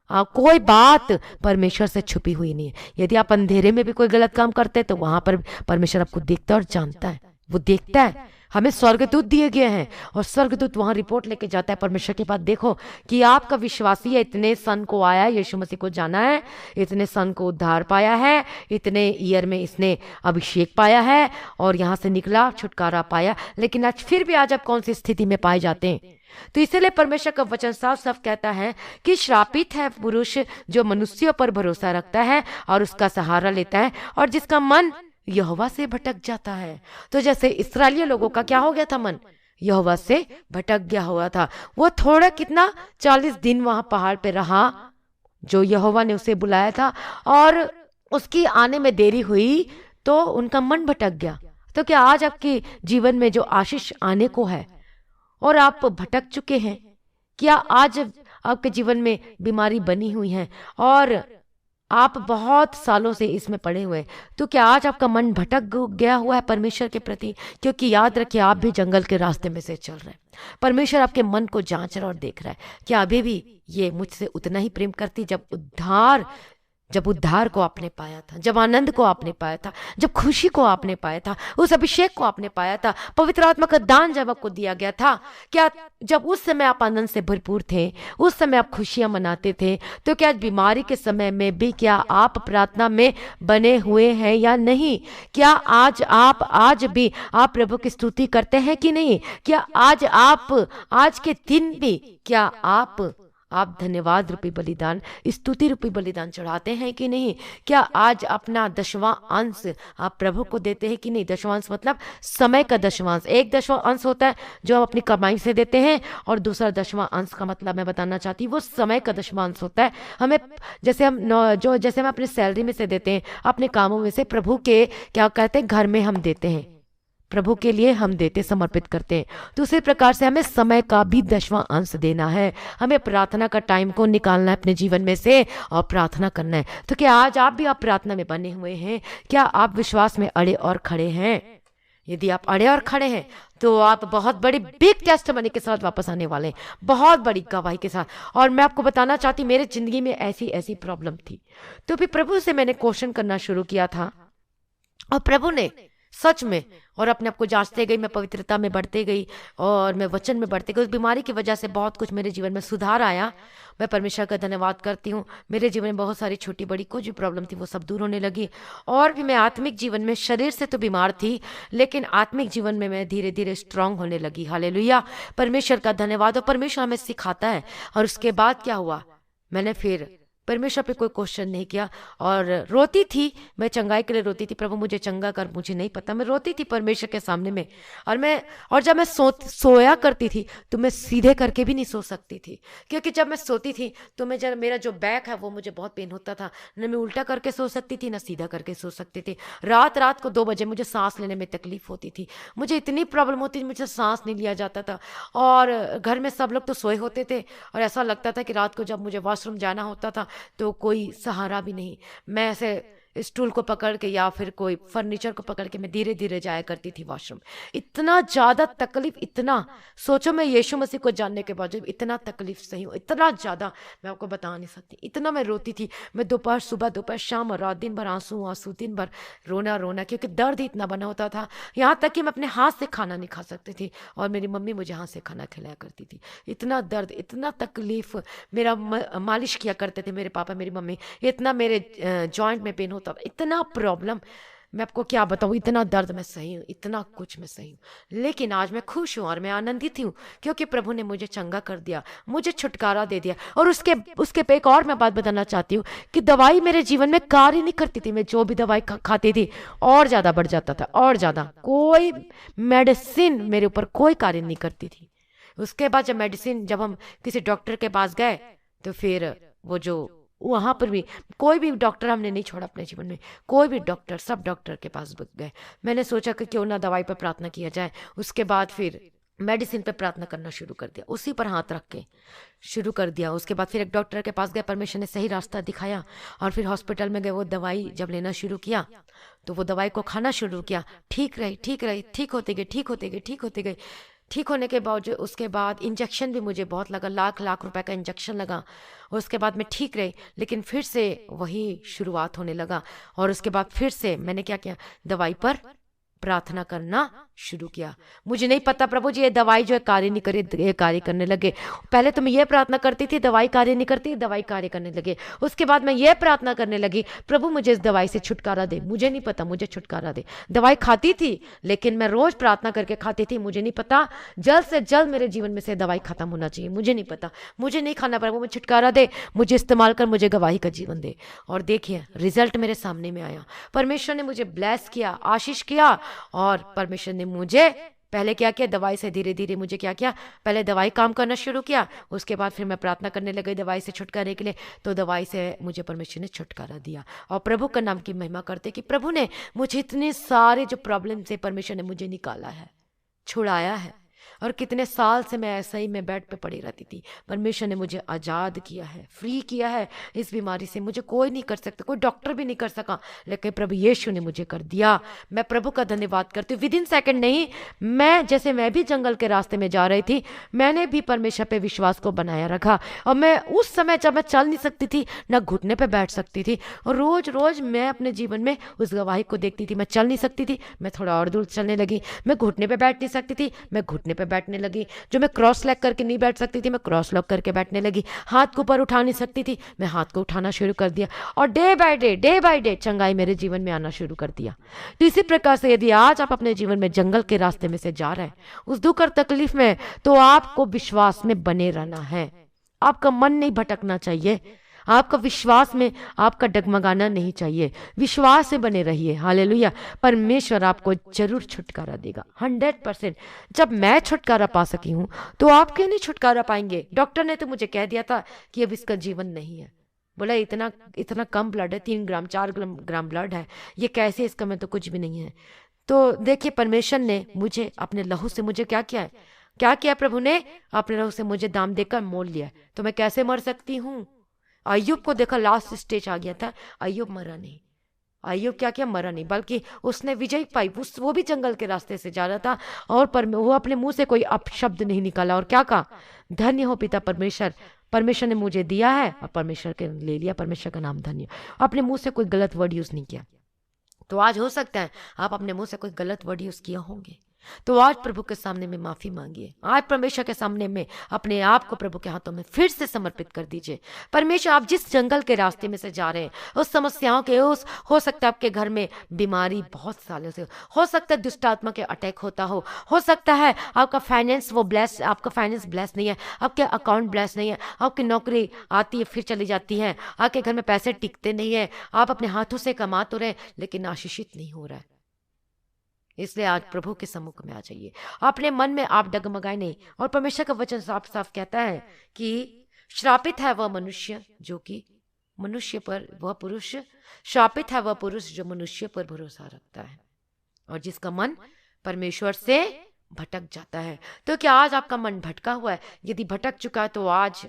Speaker 1: कोई बात परमेश्वर से छुपी हुई नहीं है। यदि आप अंधेरे में भी कोई गलत काम करते हैं, तो वहां पर परमेश्वर आपको देखता है और जानता है, वो देखता है। हमें स्वर्गदूत दिए गए हैं और स्वर्गदूत वहां रिपोर्ट लेके जाता है परमेश्वर के पास, देखो कि आपका विश्वासी है, इतने सन को आया है, यीशु मसीह को जाना है, इतने सन को उद्धार पाया है, इतने ईयर में इसने अभिषेक पाया है और यहाँ से निकला, छुटकारा पाया, लेकिन आज फिर भी आज आप कौन सी स्थिति में पाए जाते हैं? तो इसलिए परमेश्वर का वचन साफ साफ कहता है कि श्रापित है पुरुष जो मनुष्यों पर भरोसा रखता है और उसका सहारा लेता है और जिसका मन यहोवा से भटक जाता है। तो जैसे इस्राएली लोगों का क्या हो गया था, मन यहोवा से भटक गया हुआ था। वो थोड़ा कितना 40 दिन वहां पहाड़ पे रहा, जो यहोवा ने उसे बुलाया था, और उसकी आने में देरी हुई तो उनका मन भटक गया। तो क्या आज आपके जीवन में जो आशीष आने को है और आप भटक चुके हैं? क्या आज आपके जीवन में बीमारी बनी हुई है और आप बहुत सालों से इसमें पड़े हुए हैं? तो क्या आज आपका मन भटक गया हुआ है परमेश्वर के प्रति? क्योंकि याद रखिए, आप भी जंगल के रास्ते में से चल रहे हैं। परमेश्वर आपके मन को जांच रहा और देख रहा है, क्या अभी भी ये मुझसे उतना ही प्रेम करती जब उद्धार को आपने पाया था, जब आनंद को आपने पाया था, जब खुशी को आपने पाया था, उस अभिषेक को आपने पाया था, पवित्र आत्मा का दान जब आपको दिया गया था, क्या जब उस समय आप आनंद से भरपूर थे, उस समय आप खुशियां मनाते थे, तो क्या बीमारी के समय में भी क्या आप प्रार्थना में बने हुए हैं या नहीं? क्या आज भी आप प्रभु की स्तुति करते हैं कि नहीं? क्या आज के दिन भी क्या आप धन्यवाद रूपी बलिदान, स्तुति रूपी बलिदान चढ़ाते हैं कि नहीं? क्या आज अपना 10वां अंश आप प्रभु को देते हैं कि नहीं? 10वां अंश मतलब समय का 10वां अंश। एक 10वां अंश होता है जो हम अपनी कमाई से देते हैं, और दूसरा 10वां अंश का मतलब मैं बताना चाहती हूँ, वो समय का 10वां अंश होता है। हमें जैसे हम अपने सैलरी में से देते हैं, अपने कामों में से प्रभु के क्या कहते हैं घर में हम देते हैं, प्रभु के लिए हम देते, समर्पित करते हैं। तो उसी प्रकार से हमें समय का भी 10वां अंश देना है। हमें प्रार्थना का टाइम को निकालना है अपने जीवन में से और प्रार्थना करना है। तो क्या आज आप भी प्रार्थना में बने हुए हैं? क्या आप विश्वास में अड़े और खड़े हैं? यदि आप अड़े और खड़े हैं तो आप बहुत बड़ी बिग टेस्टमनी के साथ वापस आने वाले हैं, बहुत बड़ी गवाही के साथ। और मैं आपको बताना चाहती, मेरे जिंदगी में ऐसी ऐसी प्रॉब्लम थी, तो फिर प्रभु से मैंने क्वेश्चन करना शुरू किया था, और प्रभु ने सच में, और अपने आप को जांचते गई, मैं पवित्रता में बढ़ते गई और मैं वचन में बढ़ते गई। उस बीमारी की वजह से बहुत कुछ मेरे जीवन में सुधार आया। मैं परमेश्वर का धन्यवाद करती हूँ। मेरे जीवन में बहुत सारी छोटी बड़ी कुछ भी प्रॉब्लम थी वो सब दूर होने लगी। और भी मैं आत्मिक जीवन में, शरीर से तो बीमार थी, लेकिन आत्मिक जीवन में मैं धीरे धीरे स्ट्रांग होने लगी। हालेलुया, परमेश्वर का धन्यवाद। और परमेश्वर हमें सिखाता है। और उसके बाद क्या हुआ, मैंने फिर परमेश्वर पे कोई क्वेश्चन नहीं किया और रोती थी। मैं चंगाई के लिए रोती थी, प्रभु मुझे चंगा कर, मुझे नहीं पता। मैं रोती थी परमेश्वर के सामने में। और जब मैं सोया करती थी तो मैं सीधे करके भी नहीं सो सकती थी, क्योंकि जब मैं सोती थी तो मेरा जो बैक है वो मुझे बहुत पेन होता था। न मैं उल्टा करके सो सकती थी, न सीधा करके सो सकती थी। रात को 2 बजे मुझे सांस लेने में तकलीफ होती थी। मुझे इतनी प्रॉब्लम होती थी, मुझे सांस नहीं लिया जाता था। और घर में सब लोग तो सोए होते थे और ऐसा लगता था कि रात को जब मुझे वॉशरूम जाना होता था तो कोई सहारा भी नहीं। मैं ऐसे स्टूल को पकड़ के या फिर कोई फर्नीचर को पकड़ के मैं धीरे धीरे जाया करती थी वॉशरूम। इतना ज़्यादा तकलीफ, इतना, सोचो मैं यीशु मसीह को जानने के बाद इतना तकलीफ सही हूँ, इतना ज़्यादा मैं आपको बता नहीं सकती। इतना मैं रोती थी। मैं दोपहर, सुबह, दोपहर, शाम और रात, दिन भर आंसू, दिन भर रोना, क्योंकि दर्द ही इतना बना होता था। यहाँ तक कि मैं अपने हाथ से खाना नहीं खा सकती थी और मेरी मम्मी मुझे हाथ से खाना खिलाया करती थी। इतना दर्द, इतना तकलीफ। मेरा मालिश किया करते थे मेरे पापा, मेरी मम्मी। इतना मेरे जॉइंट में पेन होता, इतना प्रॉब्लम, मैं आपको क्या बताऊं। इतना दर्द मैं सही हूँ, इतना कुछ मैं सही हूँ, लेकिन आज मैं खुश हूँ और मैं आनंदित हूँ, क्योंकि प्रभु ने मुझे चंगा कर दिया, मुझे छुटकारा दे दिया। और उसके पे एक और मैं बात बताना चाहती हूँ कि दवाई मेरे जीवन में कार्य नहीं करती थी। मैं जो भी दवाई खाती थी और ज्यादा बढ़ जाता था, और ज्यादा। कोई मेडिसिन मेरे ऊपर कोई कार्य नहीं करती थी। उसके बाद जब हम किसी डॉक्टर के पास गए तो फिर वहां पर भी कोई भी डॉक्टर हमने नहीं छोड़ा अपने जीवन में, कोई भी डॉक्टर, सब डॉक्टर के पास गए। मैंने सोचा कि क्यों ना दवाई पर प्रार्थना किया जाए। उसके बाद फिर मेडिसिन पे प्रार्थना करना शुरू कर दिया, उसी पर हाथ रख के शुरू कर दिया। उसके बाद फिर एक डॉक्टर के पास गए, परमेश्वर ने सही रास्ता दिखाया। और फिर हॉस्पिटल में गए, वो दवाई जब लेना शुरू किया तो वो दवाई को खाना शुरू किया। ठीक रही, ठीक होते गए। ठीक होने के बावजूद उसके बाद इंजेक्शन भी मुझे बहुत लगा, लाख रुपए का इंजेक्शन लगा। उसके बाद मैं ठीक रही, लेकिन फिर से वही शुरुआत होने लगा। और उसके बाद फिर से मैंने क्या किया, दवाई पर प्रार्थना करना शुरू किया। मुझे नहीं पता प्रभु जी ये दवाई जो है कार्य नहीं करे, ये कार्य करने लगे। पहले तो मैं ये प्रार्थना करती थी दवाई कार्य नहीं करती, दवाई कार्य करने लगे। उसके बाद मैं ये प्रार्थना करने लगी, प्रभु मुझे इस दवाई से छुटकारा दे, मुझे नहीं पता, मुझे छुटकारा दे। दवाई खाती थी, लेकिन मैं रोज प्रार्थना करके खाती थी। मुझे नहीं पता, जल्द से जल्द मेरे जीवन में से दवाई खत्म होना चाहिए। मुझे नहीं पता, मुझे नहीं खाना, प्रभु मुझे छुटकारा दे, मुझे इस्तेमाल कर, मुझे गवाही का जीवन दे। और देखिए रिजल्ट मेरे सामने में आया। परमेश्वर ने मुझे ब्लेस किया, आशीष किया। और परमेश्वर ने मुझे पहले क्या किया, दवाई से धीरे धीरे मुझे क्या किया, पहले दवाई काम करना शुरू किया। उसके बाद फिर मैं प्रार्थना करने लगी दवाई से छुटकारे के लिए, तो दवाई से मुझे परमेश्वर ने छुटकारा दिया। और प्रभु का नाम की महिमा करते कि प्रभु ने मुझे इतने सारे जो प्रॉब्लम से परमेश्वर ने मुझे निकाला है, छुड़ाया है। और कितने साल से मैं ऐसा ही मैं बेड पे पड़ी रहती थी, परमेश्वर ने मुझे आज़ाद किया है, फ्री किया है इस बीमारी से। मुझे कोई नहीं कर सकता, कोई डॉक्टर भी नहीं कर सका, लेकिन प्रभु यीशु ने मुझे कर दिया। मैं प्रभु का धन्यवाद करती हूँ। विदिन सेकंड नहीं, मैं भी जंगल के रास्ते में जा रही थी, मैंने भी परमेश्वर पे विश्वास को बनाया रखा। और मैं उस समय जब मैं चल नहीं सकती थी, ना घुटने पे बैठ सकती थी, और रोज रोज मैं अपने जीवन में उस गवाही को देखती थी। मैं चल नहीं सकती थी, मैं थोड़ा और दूर चलने लगी। मैं घुटने पे बैठ नहीं सकती थी, मैं घुटने पे बैठने लगी। जो मैं क्रॉस लेग करके नहीं बैठ सकती थी, मैं क्रॉस लेग करके बैठने लगी। हाथ को ऊपर उठा नहीं सकती थी, मैं हाथ को उठाना शुरू कर दिया। और डे बाय डे चंगाई मेरे जीवन में आना शुरू कर दिया। तो इसी प्रकार से यदि आज आप अपने जीवन में जंगल के रास्ते में से जा रहे हैं, उस दुख और तकलीफ में, तो आपको विश्वास में बने रहना है। आपका मन नहीं भटकना चाहिए, आपका विश्वास में आपका डगमगाना नहीं चाहिए। विश्वास से बने रहिए। हालेलुया। परमेश्वर आपको जरूर छुटकारा देगा, 100%। जब मैं छुटकारा पा सकी हूं, तो आप क्यों नहीं छुटकारा पाएंगे? डॉक्टर ने तो मुझे कह दिया था कि अब इसका जीवन नहीं है। बोला इतना कम ब्लड है, 3 ग्राम 4 ग्राम ब्लड है, ये कैसे, इसका में तो कुछ भी नहीं है। तो देखिए परमेश्वर ने मुझे अपने लहू से मुझे क्या किया है, क्या किया प्रभु ने? अपने लहू से मुझे दाम देकर मोल लिया। तो मैं कैसे मर सकती हूँ? अय्यूब को देखा, लास्ट स्टेज आ गया था, अय्यूब मरा नहीं। अय्यूब क्या किया, मरा नहीं, बल्कि उसने विजय पाई। वो भी जंगल के रास्ते से जा रहा था और वो अपने मुंह से कोई अपशब्द नहीं निकाला और क्या कहा, धन्य हो पिता परमेश्वर, परमेश्वर ने मुझे दिया है और परमेश्वर के ले लिया, परमेश्वर का नाम धन्य। अपने मुंह से कोई गलत वर्ड यूज नहीं किया। तो आज हो सकता है आप अपने मुंह से कोई गलत वर्ड यूज किया होंगे, तो आज प्रभु के सामने में माफी मांगिए। आज परमेश्वर के सामने में अपने आप को प्रभु के हाथों में फिर से समर्पित कर दीजिए। परमेश्वर, आप जिस जंगल के रास्ते में से जा रहे हैं, उस समस्याओं के, उस हो सकता है आपके घर में बीमारी बहुत सालों से, हो सकता है दुष्ट आत्मा के अटैक होता हो सकता है आपका फाइनेंस आपका फाइनेंस ब्लेस नहीं है, आपके अकाउंट ब्लेस नहीं है, आपकी नौकरी आती है फिर चली जाती है, आपके घर में पैसे टिकते नहीं है, आप अपने हाथों से कमा तो रहे लेकिन आशीषित नहीं हो रहा है। इसलिए आज प्रभु के सम्मुख में आ जाइए। अपने मन में आप डगमगाए नहीं। और परमेश्वर का वचन साफ साफ कहता है कि श्रापित है वह मनुष्य जो कि मनुष्य पर, वह पुरुष, श्रापित है वह पुरुष जो मनुष्य पर भरोसा रखता है और जिसका मन परमेश्वर से भटक जाता है। तो क्या आज आपका मन भटका हुआ है? यदि भटक चुका है तो आज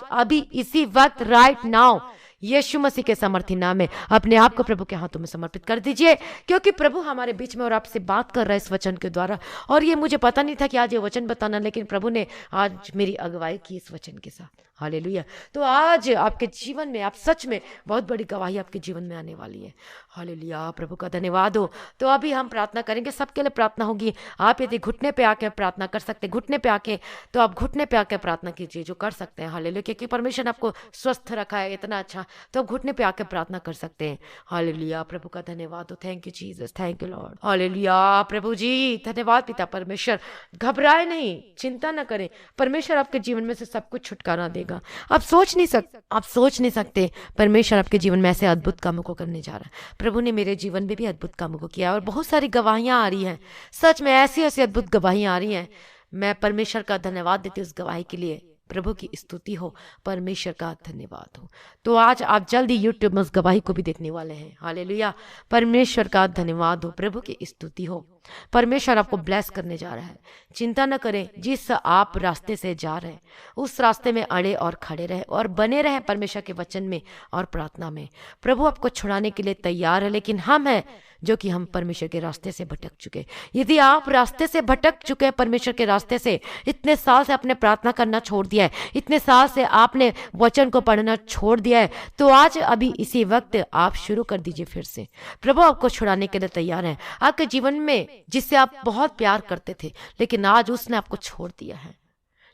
Speaker 1: अभी इसी वक्त, राइट नाउ, यीशु मसीह के सामर्थी नाम में अपने आप को प्रभु के हाथों में समर्पित कर दीजिए, क्योंकि प्रभु हमारे बीच में और आपसे बात कर रहा है इस वचन के द्वारा। और ये मुझे पता नहीं था कि आज ये वचन बताना, लेकिन प्रभु ने आज मेरी अगुवाई की इस वचन के साथ। हालेलुया। तो आज आपके जीवन में, आप सच में बहुत बड़ी गवाही आपके जीवन में आने वाली है। हालेलुया, प्रभु का धन्यवाद हो। तो अभी हम प्रार्थना करेंगे, सबके लिए प्रार्थना होगी। आप यदि घुटने पे आके प्रार्थना कर सकते, घुटने पे आके, तो आप घुटने पे आके प्रार्थना कीजिए जो कर सकते हैं। हालेलुया, क्योंकि परमेश्वर ने आपको स्वस्थ रखा है इतना अच्छा, तो आप घुटने पे आके प्रार्थना कर सकते हैं। हालेलुया, प्रभु का धन्यवाद हो। Thank you Jesus, thank you Lord. Hallelujah, प्रभु जी धन्यवाद पिता परमेश्वर। घबराए नहीं, चिंता ना करें, परमेश्वर आपके जीवन में से सब कुछ छुटकारा देगा। आप सोच नहीं सकते परमेश्वर आपके जीवन में ऐसे अद्भुत कामों को करने जा रहा है। प्रभु ने मेरे जीवन में भी अद्भुत कामों को किया और बहुत सारी गवाहियां आ रही हैं। सच में ऐसी ऐसी अद्भुत गवाहियां आ रही हैं। मैं परमेश्वर का धन्यवाद देती हूँ उस गवाही के लिए। प्रभु की स्तुति हो, परमेश्वर का धन्यवाद हो। तो आज आप जल्दी यूट्यूब में उस गवाही को भी देखने वाले हैं। हालेलुया, परमेश्वर का धन्यवाद हो, प्रभु की स्तुति हो। परमेश्वर आपको ब्लेस करने जा रहा है। चिंता न करें, जिस आप रास्ते से जा रहे हैं उस रास्ते में अड़े और खड़े रहे और बने रहे परमेश्वर के वचन में और प्रार्थना में। प्रभु आपको छुड़ाने के लिए तैयार है, लेकिन हम हैं जो कि हम परमेश्वर के रास्ते से भटक चुके। यदि आप रास्ते से भटक चुके हैं, परमेश्वर के रास्ते से, इतने साल से आपने प्रार्थना करना छोड़ दिया है, इतने साल से आपने वचन को पढ़ना छोड़ दिया है, तो आज अभी इसी वक्त आप शुरू कर दीजिए फिर से। प्रभु आपको छुड़ाने के लिए तैयार है। आपके जीवन में जिससे आप बहुत प्यार करते थे, लेकिन आज उसने आपको छोड़ दिया है,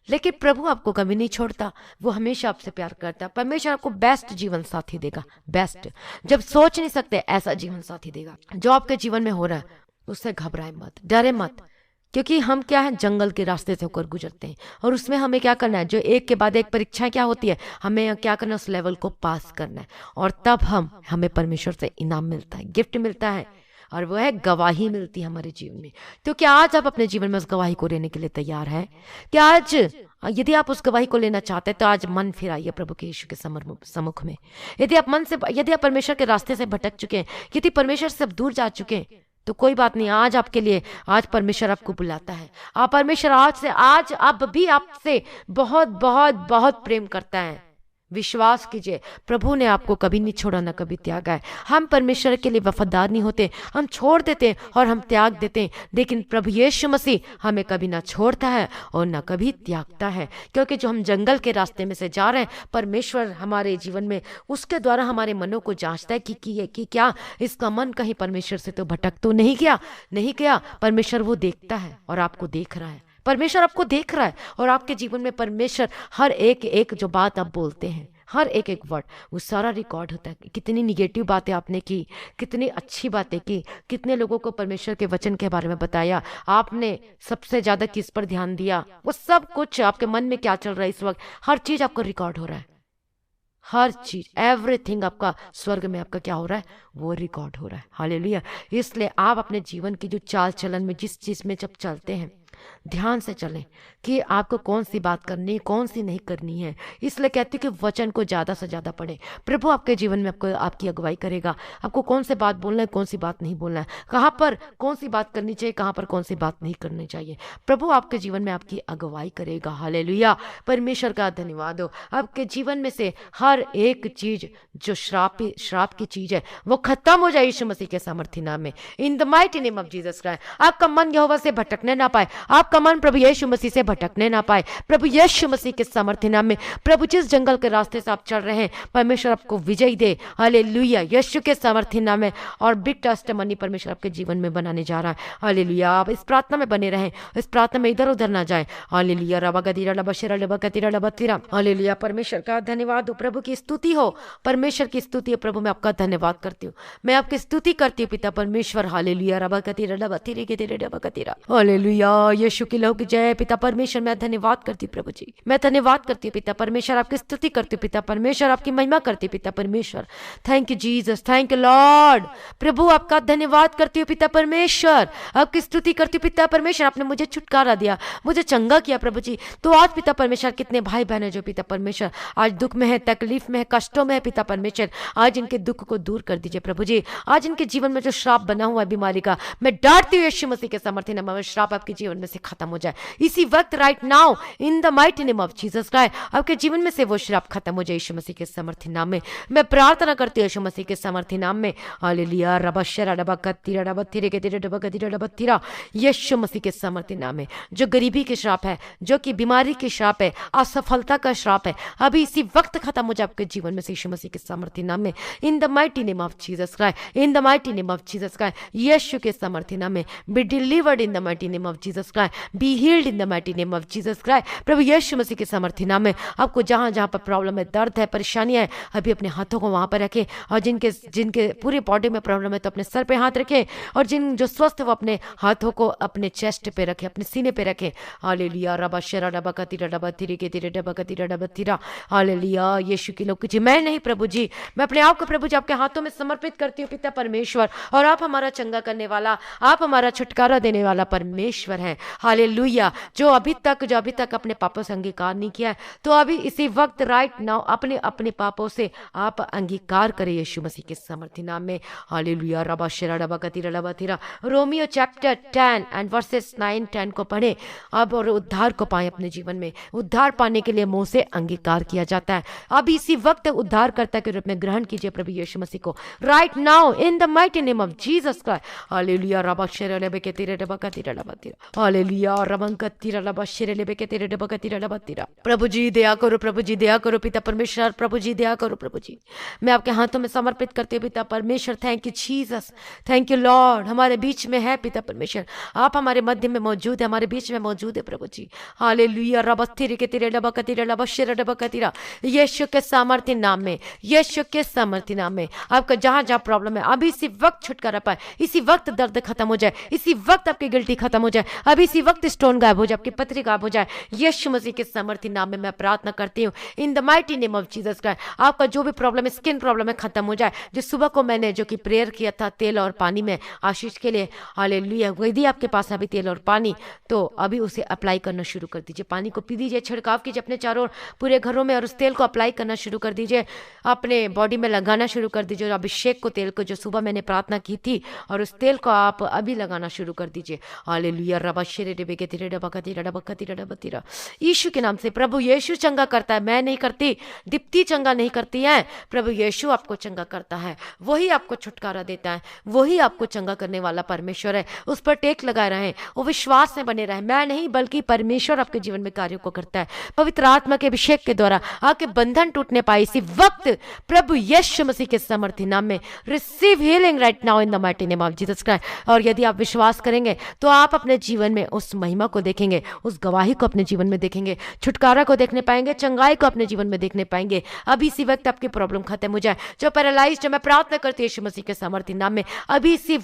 Speaker 1: लेकिन प्रभु आपको कभी नहीं छोड़ता। वो हमेशा आपसे प्यार करता है। परमेश्वर आपको बेस्ट जीवन साथी देगा, बेस्ट, जब सोच नहीं सकते ऐसा जीवन साथी देगा। जो आपके जीवन में हो रहा है उससे घबराए मत, डरे मत, क्योंकि हम क्या है, जंगल के रास्ते से होकर गुजरते हैं और उसमें हमें क्या करना है, जो एक के बाद एक परीक्षाएं क्या होती है, हमें क्या करना है, उस लेवल को पास करना है और तब हमें परमेश्वर से इनाम मिलता है, गिफ्ट मिलता है, और वो है गवाही मिलती है हमारे जीवन में। तो क्या आज आप अपने जीवन में उस गवाही को लेने के लिए तैयार हैं? क्या आज यदि आप उस गवाही को लेना चाहते हैं तो आज मन फिराइए प्रभु के यीशु के सम्मुख में। यदि आप परमेश्वर के रास्ते से भटक चुके हैं, यदि परमेश्वर से दूर जा चुके हैं, तो कोई बात नहीं, आज आपके लिए, आज परमेश्वर आपको बुलाता है। परमेश्वर आज अब भी आपसे बहुत बहुत बहुत प्रेम करता है। विश्वास कीजिए, प्रभु ने आपको कभी नहीं छोड़ा, ना कभी त्यागा है। हम परमेश्वर के लिए वफादार नहीं होते, हम छोड़ देते हैं और हम त्याग देते हैं, लेकिन प्रभु यीशु मसीह हमें कभी ना छोड़ता है और ना कभी त्यागता है। क्योंकि जो हम जंगल के रास्ते में से जा रहे हैं, परमेश्वर हमारे जीवन में उसके द्वारा हमारे मनों को जांचता है कि क्या इसका मन कहीं परमेश्वर से तो भटक तो नहीं गया। परमेश्वर वो देखता है और आपको देख रहा है। परमेश्वर आपको देख रहा है और आपके जीवन में परमेश्वर हर एक जो बात आप बोलते हैं, हर एक वर्ड, वो सारा रिकॉर्ड होता है। कितनी निगेटिव बातें आपने की, कितनी अच्छी बातें की, कितने लोगों को परमेश्वर के वचन के बारे में बताया, आपने सबसे ज्यादा किस पर ध्यान दिया, वो सब कुछ आपके मन में क्या चल रहा है इस वक्त, हर चीज आपको रिकॉर्ड हो रहा है। हर चीज, एवरीथिंग आपका स्वर्ग में आपका क्या हो रहा है, वो रिकॉर्ड हो रहा है। हालेलुया। इसलिए आप अपने जीवन की जो चाल चलन में जिस चीज में जब चलते हैं, ध्यान से चलें कि आपको कौन सी बात करनी है, कौन सी नहीं करनी है। इसलिए कहती हूँ कि वचन को ज़्यादा से ज़्यादा पढ़ें। प्रभु आपके जीवन में आपको आपकी अगुवाई करेगा। आपको कौन सी बात बोलना है, कौन सी बात नहीं बोलना है, कहाँ पर कौन सी बात करनी चाहिए, कहाँ पर कौन सी बात नहीं करनी चाहिए। प्रभु आपके जीवन में आपकी अगुवाई करेगा। हालेलुया, परमेश्वर का धन्यवाद हो। आपके जीवन में से हर एक चीज जो श्राप की चीज है वो खत्म हो जाए यीशु मसीह के सामर्थ्य नाम में, in the mighty name of Jesus Christ. आपका मन यहोवा से भटकने ना पाए, आपका मन प्रभु यीशु मसीह से भटकने ना पाए। प्रभु यीशु मसीह के सामर्थ्य नाम में प्रभु जिस जंगल के रास्ते से आप चल रहे हैं, परमेश्वर आपको विजय दे। हालेलुया, यीशु के सामर्थ्य नाम में। और बिग टेस्टिमनी परमेश्वर आपके जीवन में बनाने जा रहा है। हालेलुया, आप इस प्रार्थना में बने रहें, इस प्रार्थना में इधर उधर ना जाए। हालेलुया, रबा गदीरा लबा शेरा लबा गदीरा लबा तीरा। हालेलुया, परमेश्वर का धन्यवाद हो। प्रभु की स्तुति हो, परमेश्वर की स्तुति हो। प्रभु मैं आपका धन्यवाद करती हूँ, मैं आपकी स्तुति करती हूँ पिता परमेश्वर। हालेलुया, रबा गदीरा लबा तीरे के तीरे लबा गदीरा। हालेलुया, यीशु की लहू की जय। पिता परमेश्वर मैं धन्यवाद करती हूँ प्रभु जी, मैं धन्यवाद करती हूँ पिता परमेश्वर, आपकी स्तुति करती हूँ पिता परमेश्वर, आपकी महिमा करती हूँ पिता परमेश्वर। Thank you Jesus, thank you Lord. प्रभु आपका धन्यवाद करती हूँ पिता परमेश्वर, आपकी स्तुति करती हूँ पिता परमेश्वर। आपने मुझे छुटकारा दिया, मुझे चंगा किया प्रभु जी। तो आज पिता परमेश्वर कितने भाई बहन है जो पिता परमेश्वर आज दुख में है, तकलीफ में है, कष्टों में है पिता परमेश्वर, आज इनके दुख को दूर कर दीजिए प्रभु जी। आज इनके जीवन में जो श्राप बना हुआ है बीमारी का, मैं डांटती हूँ यीशु मसीह के सामर्थ्य नाम में, श्राप आपके जीवन में से खत्म हो जाए इसी वक्त, right now, in the mighty name of Jesus Christ. आपके जीवन में से वो श्राप खत्म हो जाए यीशु मसीह के सामर्थ्य नाम में। मैं प्रार्थना करती हूँ यीशु मसीह के सामर्थ्य नाम में। हालेलुया, रबा शरा रबा कत्तीरा रबा तीरे के तीरे रबा गदीरा रबा तीरा। यीशु मसीह के सामर्थ्य नाम में जो गरीबी के श्राप है, जो कि बीमारी के श्राप है, असफलता का श्राप है, अभी इसी वक्त खत्म हो जाए आपके जीवन में से यीशु मसीह के सामर्थ्य नाम में, in the mighty name of Jesus Christ, in the mighty name of Jesus Christ. Yeshu के सामर्थ्य नाम में be delivered in the mighty name of Jesus Christ, be healed in the mighty name of Jesus Christ. प्रभु यीशु मसीह के सामर्थ्य नाम में आपको जहां जहां पर प्रॉब्लम है, दर्द है, परेशानियां है, अभी अपने हाथों को वहां पर रखें। और जिनके जिनके पूरे बॉडी में प्रॉब्लम है तो अपने सर पे हाथ रखें, और जिन जो स्वस्थ है वो अपने हाथों को अपने चेस्ट पे रखें, अपने सीने पे रखें। हालेलुया, रबा शरा रबा कतीरा रबा तीरे के तीरे रबा कतीरा रबा तीरा। हालेलुया, यीशु की लोग जी, मैं नहीं प्रभु जी, मैं अपने आप को प्रभु जी आपके हाथों में समर्पित करती हूँ पिता परमेश्वर। और आप हमारा चंगा करने वाला, आप हमारा छुटकारा देने वाला परमेश्वर है। हालेलुया, जो अभी तक अपने पापों से अंगीकार नहीं किया है, तो अभी इसी वक्त राइट नाउ अपने अपने पापों से आप अंगीकार करें यीशु मसीह के सामर्थ्य नाम में। हालेलुया, रबा शरा रबा कतीरा रबा तीरा। रोमियो चैप्टर 10 एंड वर्सेस 9-10 को पढ़े अब, और उद्धार को पाए अपने जीवन में। उद्धार पाने के लिए मुंह से अंगीकार किया जाता है। अब इसी वक्त उद्धारकर्ता के रूप में ग्रहण कीजिए प्रभु यीशु मसीह को right now in the mighty name of Jesus Christ. Hallelujah, रबा शरा रबा कतीरा रबा कतीरा रबा तीरा। हालेलुया, रबा कतीरा रबा शरा रबा कतीरा रबा कतीरा रबा तीरा। प्रभु जी दया करो, प्रभु जी दया करो पिता परमेश्वर, प्रभु जी दया करो प्रभु जी। मैं आपके हाथों में समर्पित करती हूँ पिता परमेश्वर। Thank you Jesus, thank you Lord. हमारे बीच में है पिता परमेश्वर, आप हमारे मध्य में मौजूद है, हमारे बीच में मौजूद है प्रभु जी। हालेलुया, रबा तीरे के तीरे रबा कतीरा रबा शरा रबा कतीरा। यीशु के सामर्थ्य नाम में, यीशु के सामर्थ्य नाम में आपका जहां जहां प्रॉब्लम है अभी इसी वक्त छुटकारा पाए, इसी वक्त दर्द खत्म हो जाए, इसी वक्त आपकी गिल्टी खत्म हो जाए, अभी इसी वक्त स्टोन गायब हो जाए, आपकी पथरी गायब हो जाए। यीशु मसीह के सामर्थ्य नाम में मैं प्रार्थना करती हूँ इन the mighty name of Jesus Christ. आपका जो भी प्रॉब्लम है, स्किन प्रॉब्लम है, खत्म हो जाए। जो सुबह को मैंने जो कि प्रेयर किया था तेल और पानी में आशीष के लिए, हालेलुया, यदि आपके पास अभी तेल और पानी तो अभी उसे अप्लाई करना शुरू कर दीजिए। पानी को पी दीजिए, छिड़काव कीजिए अपने चारों पूरे घरों में, और उस तेल को अप्लाई करना शुरू कर दीजिए, अपने बॉडी में लगाना शुरू कर दीजिए। और अभिषेक को, तेल को जो सुबह मैंने प्रार्थना की थी, और उस तेल को आप अभी लगाना शुरू कर दीजिए। हालेलुया, रबा शेरे रबे के तीरे रबा कतीरा रबा कतीरा रबा तीरा। यीशु के नाम से प्रभु यीशु चंगा करता है, मैं नहीं करती, दीप्ति चंगा नहीं करती है, प्रभु यीशु आपको चंगा करता है। वही आपको छुटकारा देता है, वही आपको चंगा करने वाला परमेश्वर है। उस पर टेक लगाए रहें, वो विश्वास में बने रहें। मैं नहीं बल्कि परमेश्वर आपके जीवन में कार्यों को करता है। पवित्र आत्मा के अभिषेक के द्वारा आपके बंधन टूटने पाए इसी वक्त प्रभु यीशु मसीह के सामर्थ्य नाम में। Receive healing right now in the mighty name of Jesus Christ. और यदि आप विश्वास करेंगे तो आप अपने जीवन में उस महिमा को देखेंगे, उस गवाही को अपने जीवन में देखेंगे, छुटकारा को देखने पाएंगे, चंगाई को अपने जीवन में देखने पाएंगे। अभी इसी वक्त आपकी प्रॉब्लम खत्म हो जाए। जो पैरालाइज, जो मैं प्रार्थना करती हूँ यीशु मसीह के सामर्थ्य नाम में, अभी इसी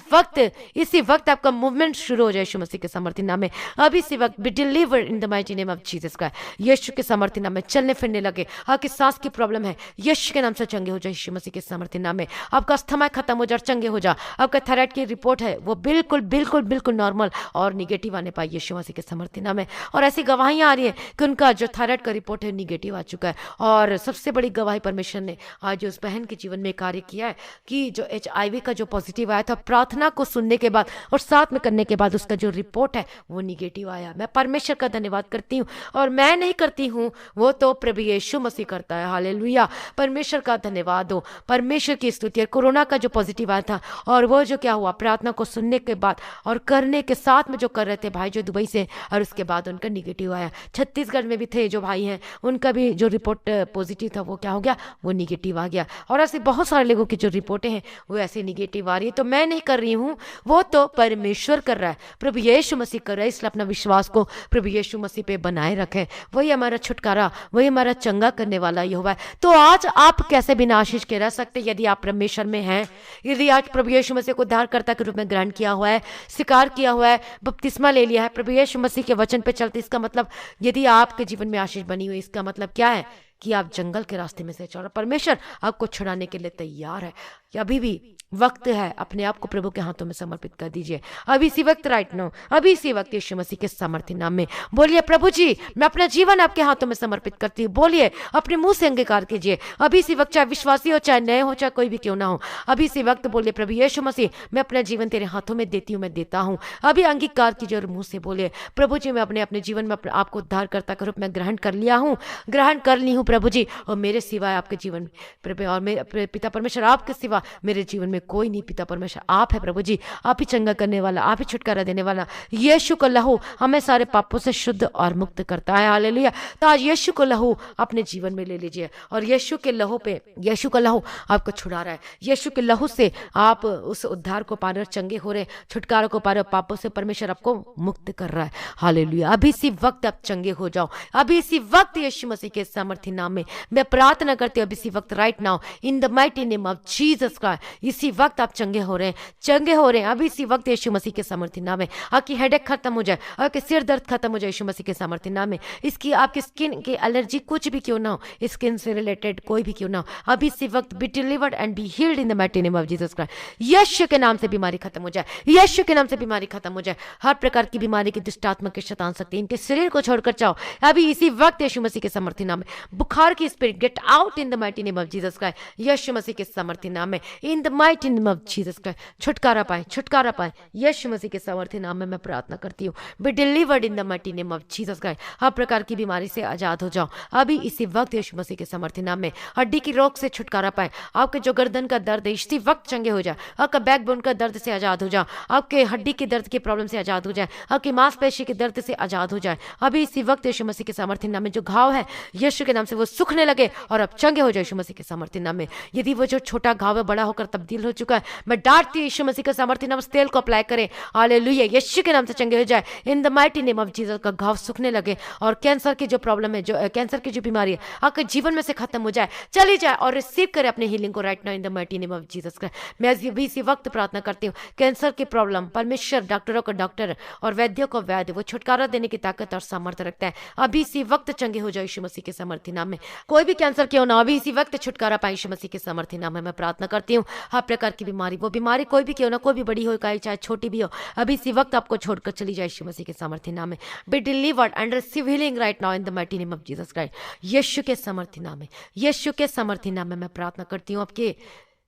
Speaker 1: वक्त आपका मूवमेंट शुरू हो जाए यीशु मसीह के सामर्थ्य नाम में। अभी इसी वक्त be delivered in the mighty name of Jesus Christ. Yeshu के सामर्थ्य नाम में चलने फिरने लगे। आपकी सांस की प्रॉब्लम है, यीशु के नाम से चंगे हो जाए यीशु मसीह के सामर्थ्य नाम में। आपका अस्थमा खत्म हो जाए, चंगे हो जाए। आपका थायराइड की रिपोर्ट है वो बिल्कुल बिल्कुल बिल्कुल नॉर्मल और निगेटिव आने करने पाए यीशु मसीह के समर्थी नाम में। और ऐसी गवाहियां आ रही है कि उनका जो थायराइड का रिपोर्ट है निगेटिव आ चुका है। और सबसे बड़ी गवाही परमेश्वर ने आज उस बहन के जीवन में कार्य किया है कि जो HIV का जो पॉजिटिव आया था, प्रार्थना को सुनने के बाद और साथ में करने के बाद उसका जो रिपोर्ट है वो निगेटिव आया। मैं परमेश्वर का धन्यवाद करती हूँ, और मैं नहीं करती हूँ, वो तो प्रभु यीशु मसीह करता है। हालेलुया, परमेश्वर का धन्यवाद हो, परमेश्वर की स्तुति। कोरोना का जो पॉजिटिव आया था और वो जो क्या हुआ, प्रार्थना को सुनने के बाद और करने के साथ में जो कर रहे थे भाई जो दुबई से, और उसके बाद उनका निगेटिव आया। छत्तीसगढ़ में भी थे जो भाई हैं, उनका भी जो रिपोर्ट पॉजिटिव था वो क्या हो गया, वो निगेटिव आ गया। और ऐसे बहुत सारे लोगों की जो रिपोर्टें हैं वो ऐसे निगेटिव आ रही है। तो मैं नहीं कर रही हूँ, वो तो परमेश्वर कर रहा है, प्रभु यीशु मसीह कर रहा है। इसलिए अपना विश्वास को प्रभु यीशु मसीह पे बनाए रखें। वही हमारा छुटकारा, वही हमारा चंगा करने वाला यहोवा है। तो आज आप कैसे बिना आशीष के रह सकते यदि आप परमेश्वर में हैं, यदि आज प्रभु यीशु मसीह को उद्धारकर्ता के रूप में ग्रहण किया हुआ है, स्वीकार किया हुआ है, बपतिस्मा ले लिया है, प्रभु यीशु मसीह के वचन पे चलते। इसका मतलब यदि आपके जीवन में आशीष बनी हुई, इसका मतलब क्या है कि आप जंगल के रास्ते में से चल रहे। परमेश्वर आपको छुड़ाने के लिए तैयार है। अभी भी वक्त है, अपने आप को प्रभु के हाथों में समर्पित कर दीजिए। अभी इसी वक्त, राइट नो, अभी इसी वक्त यीशु मसीह के सामर्थ्य नाम में बोलिए, प्रभु जी मैं अपना जीवन आपके हाथों में समर्पित करती हूँ। बोलिए, अपने मुंह से अंगीकार कीजिए अभी इसी वक्त, चाहे विश्वासी हो, चाहे नए हो, चाहे कोई भी क्यों ना हो। अभी इसी वक्त बोलिए, प्रभु यीशु मसीह मैं अपना जीवन तेरे हाथों में देती हूँ, मैं देता हूँ। अभी अंगीकार कीजिए और मुंह से बोलिए, प्रभु जी मैं अपने जीवन में आपको उद्धारकर्ता के रूप में ग्रहण कर लिया हूँ, ग्रहण कर ली हूँ प्रभु जी। और मेरे सिवाय आपके जीवन में, और मेरे पिता परमेश्वर आपके सिवा मेरे जीवन में कोई नहीं। पिता परमेश्वर आप है प्रभु जी, आप ही चंगा करने वाला, आप ही छुटकारा देने वाला। यीशु का लहू हमें सारे पापों से शुद्ध और मुक्त करता है। हालेलुया। तो आज यीशु का लहू अपने जीवन में ले लीजिए, और यीशु के लहू पे, यीशु का लहू आपको छुड़ा रहा है। यीशु के लहू से आप उस उद्धार को पा रहे हो, चंगे हो रहे, छुटकारा को पा रहे हो, पापों से परमेश्वर आपको मुक्त कर रहा है। हालेलुया। अभी इसी वक्त आप चंगे हो जाओ, अभी इसी वक्त यीशु मसीह के सामर्थ्य नाम में मैं प्रार्थना करती हूँ। अभी इसी वक्त, right now, in the mighty name of Jesus Christ, इसी वक्त आप चंगे हो रहे हैं, चंगे हो रहे हैं। अभी इसी वक्त यीशु मसीह के सामर्थ्य नाम में आपकी हेडेक खत्म हो जाए, आपके सिर दर्द खत्म हो जाए यीशु मसीह के सामर्थ्य नाम में। इसकी आपकी स्किन की एलर्जी कुछ भी क्यों ना हो, स्किन से रिलेटेड कोई भी क्यों ना हो, अभी इसी वक्त be delivered and be healed in the mighty name of Jesus Christ. Yeshu के नाम से बीमारी खत्म हो जाए, यीशु के नाम से बीमारी खत्म हो जाए। हर प्रकार की बीमारी की दुष्ट आत्मा के शैतान शक्ति इनके शरीर को छोड़कर जाओ अभी इसी वक्त यीशु मसीह के सामर्थ्य नाम में। बुखार की spirit get out in the mighty name of Jesus Christ, Yeshu Masih के सामर्थ्य नाम में, in the mighty name of Jesus Christ. छुटकारा पाए, छुटकारा पाए यीशु मसीह के सामर्थ्य नाम में मैं प्रार्थना करती हूँ। Be delivered in the mighty name of Jesus Christ. हर प्रकार की बीमारी से आजाद हो जाओ अभी इसी वक्त यीशु मसीह के सामर्थ्य नाम में। हड्डी की रोग से छुटकारा पाए, आपके जो गर्दन का दर्द है इसी वक्त चंगे हो जाए, आपका बैकबोन का दर्द से आजाद हो जाओ, आपके हड्डी के दर्द की प्रॉब्लम से आजाद हो जाए, आपकी मांसपेशी के दर्द से आजाद हो जाए अभी इसी वक्त यीशु मसीह के सामर्थ्य नाम में। जो घाव है यीशु के नाम से वो सूखने लगे और अब चंगे हो जाए यीशु मसीह के सामर्थ्य नाम में। यदि वो जो छोटा घाव है बड़ा होकर तब्दील हो चुका है, मैं डांटती हूँ यीशु मसीह के सामर्थ्य नाम से तेल को अप्लाई करें। हालेलुया। यीशु के नाम से चंगे हो जाए इन the mighty name of Jesus. का घाव सूखने लगे और कैंसर की जो प्रॉब्लम है, जो कैंसर की जो बीमारी है आपके जीवन में से खत्म हो जाए, चली जाए और रिसीव करे अपने हीलिंग को right now in the mighty name of Jesus Christ. मैं भी इसी वक्त प्रार्थना करती हूँ, कैंसर की प्रॉब्लम परमेश्वर डॉक्टरों को डॉक्टर और वैद्यों को वैद्य, वो छुटकारा देने की ताकत और सामर्थ्य रखता है। अभी इसी वक्त चंगे हो जाए यीशु मसीह के सामर्थ्य नाम में। कोई भी कैंसर क्यों ना, अभी इसी वक्त छुटकारा पाए यीशु मसीह के सामर्थ्य नाम में मैं प्रार्थना करती हूँ। हर प्रकार की बीमारी, वो बीमारी कोई भी क्यों ना, कोई भी बड़ी हो चाहे छोटी भी हो, अभी इसी वक्त आपको छोड़कर चली जाए यीशु मसीह के सामर्थ्य नाम में। Be delivered and receive healing right now in the mighty name of Jesus Christ. Yeshu के सामर्थ्य नाम में, यीशु के सामर्थ्य नाम में मैं प्रार्थना करती हूँ। आपके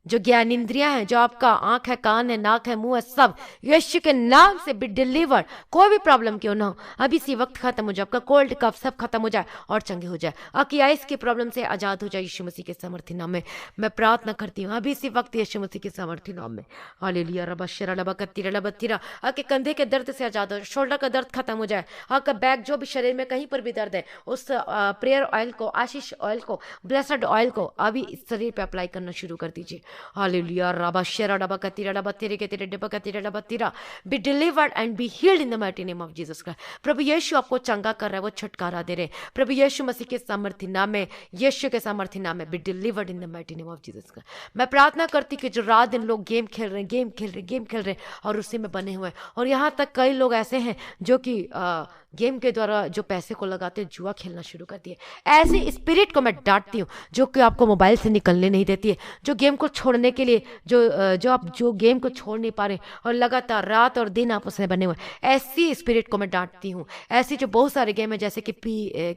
Speaker 1: जो ज्ञान इंद्रियां हैं, जो आपका आंख है, कान है, नाक है, मुंह है, सब यीशु के नाम से बी डिलीवर्ड। कोई भी प्रॉब्लम क्यों ना हो अभी इसी वक्त खत्म हो जाए, आपका कोल्ड कफ सब खत्म हो जाए और चंगे हो जाए, आपकी आइस की प्रॉब्लम से आजाद हो जाए यीशु मसीह के सामर्थ्य नाम में मैं प्रार्थना करती हूँ। अभी इसी वक्त यीशु मसीह के सामर्थ्य नाम में। हालेलुया। रबा शरा लबा कत्तीरा लबा तीरा। आपके कंधे के दर्द से आजाद हो, शोल्डर का दर्द खत्म हो जाए, आपका बैक जो भी शरीर में कहीं पर भी दर्द है, उस प्रेयर ऑयल को, आशीष ऑयल को, ब्लेसड ऑयल को अभी इस शरीर पे अप्लाई करना शुरू कर दीजिए। हालेलुया। रबा शरा लबा कत्तीरा लबा तेरे के तेरे डबा कत्तीरा लबा तीरा। Be delivered and be healed in the mighty name of Jesus Christ. प्रभु यीशु आपको चंगा कर रहा है, वो छुटकारा दे रहे हैं प्रभु यीशु मसीह के सामर्थ्य नाम में, यीशु के सामर्थ्य नाम में। Be delivered in the mighty name of Jesus Christ. मैं प्रार्थना करती कि जो रात दिन लोग गेम खेल रहे हैं और उसी में बने हुए हैं, और यहाँ तक कई लोग ऐसे हैं जो कि गेम के द्वारा जो पैसे को लगाते हैं जुआ खेलना शुरू करती है। ऐसे स्पिरिट को मैं डांटती हूँ जो कि आपको मोबाइल से निकलने नहीं देती है, जो गेम को छोड़ने के लिए जो गेम को छोड़ नहीं पा रहे और लगातार रात और दिन आप उसमें बने हुए, ऐसी स्पिरिट को मैं डांटती हूँ। ऐसी जो बहुत सारे गेम है जैसे कि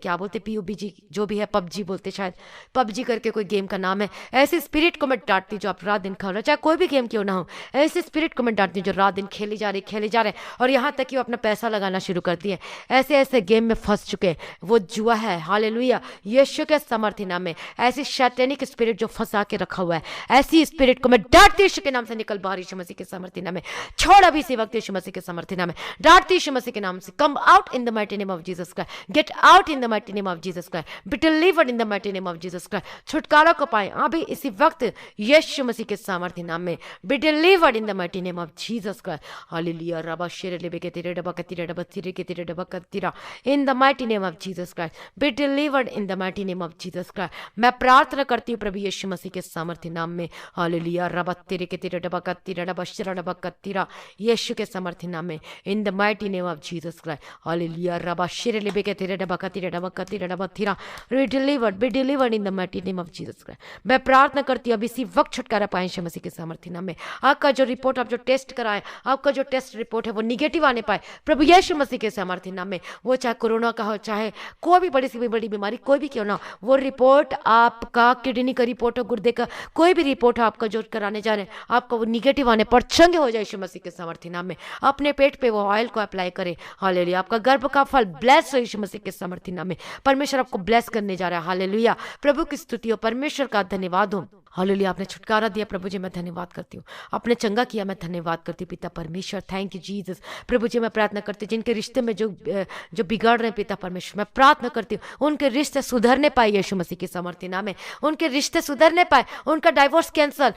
Speaker 1: क्या बोलते PUBG जो भी है, पबजी बोलते शायद, पबजी करके कोई गेम का नाम है। ऐसी स्पिरिट को मैं डांटती हूँ जो आप रात दिन खेल रहे हो, चाहे कोई भी गेम क्यों ना हो। ऐसे स्पिरिट को मैं डांटती हूँ जो रात दिन खेली जा रहे और यहाँ तक कि वो अपना पैसा लगाना शुरू करती है। ऐसे ऐसे गेम में फंस चुके हैं, वो जुआ है। हालेलुया, यीशु के सामर्थ्य नाम में ऐसी शैतानिक स्पिरिट जो फंसा के रखा हुआ है, ऐसी स्पिरिट को मैं डांटती यीशु के नाम से, निकल बाहर यीशु मसीह के सामर्थ्य नाम में। छोड़ अभी इसी वक्त यीशु मसीह के सामर्थ्य नाम में, डांटती यीशु मसीह के नाम से। Come out in the mighty name of Jesus Christ, gate out in the mighty name of Jesus Christ, be delivered in the mighty name of Jesus Christ. छुटकारा को पाए अभी इसी वक्त यीशु मसीह के सामर्थ्य नाम में, be delivered in the mighty name of Jesus Christ. Hallelujah, रबा शेरे लेबे के तेरे डबा कतीरे डबा तिरे के तेरे डबा कतीरा, in the mighty name of Jesus Christ, be delivered in the mighty name of Jesus Christ. मैं प्रार्थना करती हूँ प्रभु यीशु मसीह के सामर्थ्य नाम में। हालेलुया, रबा तेरे के तेरे डबा कतीरा डबा शेरा डबा कतीरा, यीशु के सामर्थ्य नाम में, in the mighty name of Jesus Christ. Hallelujah, रबा शेरे लेबे के तेरे डबा कतीरा डबा कतीरा डबा तीरा, be delivered in the mighty name of Jesus Christ. मैं प्रार्थना करती हूँ अब इसी वक्त छुटकारा पाए यीशु मसीह के सामर्थ्य नाम में। आपका जो रिपोर्ट, आप जो टेस्ट कराए, आपका जो टेस्ट रिपोर्ट है वो निगेटिव आने पाए प्रभु यीशु मसीह के सामर्थ्य नाम में। वो चाहे कोरोना का हो, चाहे कोई भी बड़ी सी बड़ी बीमारी कोई भी क्यों ना, वो रिपोर्ट आपका किडनी का रिपोर्ट हो, गुर्दे का कोई भी रिपोर्ट है आपका जो कराने जा रहे हैं, आपका वो निगेटिव आने पर चंगे हो जाए यीशु मसीह के सामर्थ्य नाम में। अपने पेट पे वो ऑयल को अप्लाई करे। हालेलुया, आपका गर्भ का फल ब्लेस हो यीशु मसीह के सामर्थ्य नाम में। परमेश्वर आपको ब्लेस करने जा रहा है। हालेलुया, प्रभु की स्तुति हो, परमेश्वर का धन्यवाद हो। हालेलुया, आपने छुटकारा दिया प्रभु जी, मैं धन्यवाद करती हूँ। आपने चंगा किया, मैं धन्यवाद करती हूँ पिता परमेश्वर। Thank you Jesus. प्रभु जी मैं प्रार्थना करती हूँ जिनके रिश्ते में जो बिगड़ रहे हैं पिता परमेश्वर, मैं प्रार्थना करती हूँ उनके रिश्ते सुधरने पाए यीशु मसीह के सामर्थ्य नाम में। उनके रिश्ते सुधरने पाए, उनका डाइवोर्स कैंसल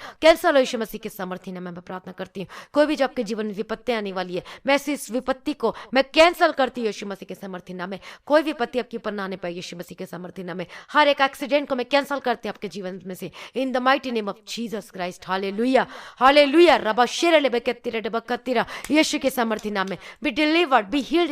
Speaker 1: हो यीशु मसीह के सामर्थ्य नाम में। मैं प्रार्थना करती हूँ कोई भी जो आपके जीवन में विपत्ति आने वाली है, मैं इस विपत्ति को मैं कैंसल करती हूँ यीशु मसीह के सामर्थ्य नाम में। कोई विपत्ति आपके ऊपर ना आने पाए यीशु मसीह के सामर्थ्य नाम में। हर एक एक्सीडेंट को मैं कैंसल करती हूँ आपके जीवन में से, इन the mighty name of Jesus Christ. Hallelujah, hallelujah, रबा शेरे लेबे कत्तीरा डबा कत्तीरा, यीशु के सामर्थ्य नाम में। Be delivered, be healed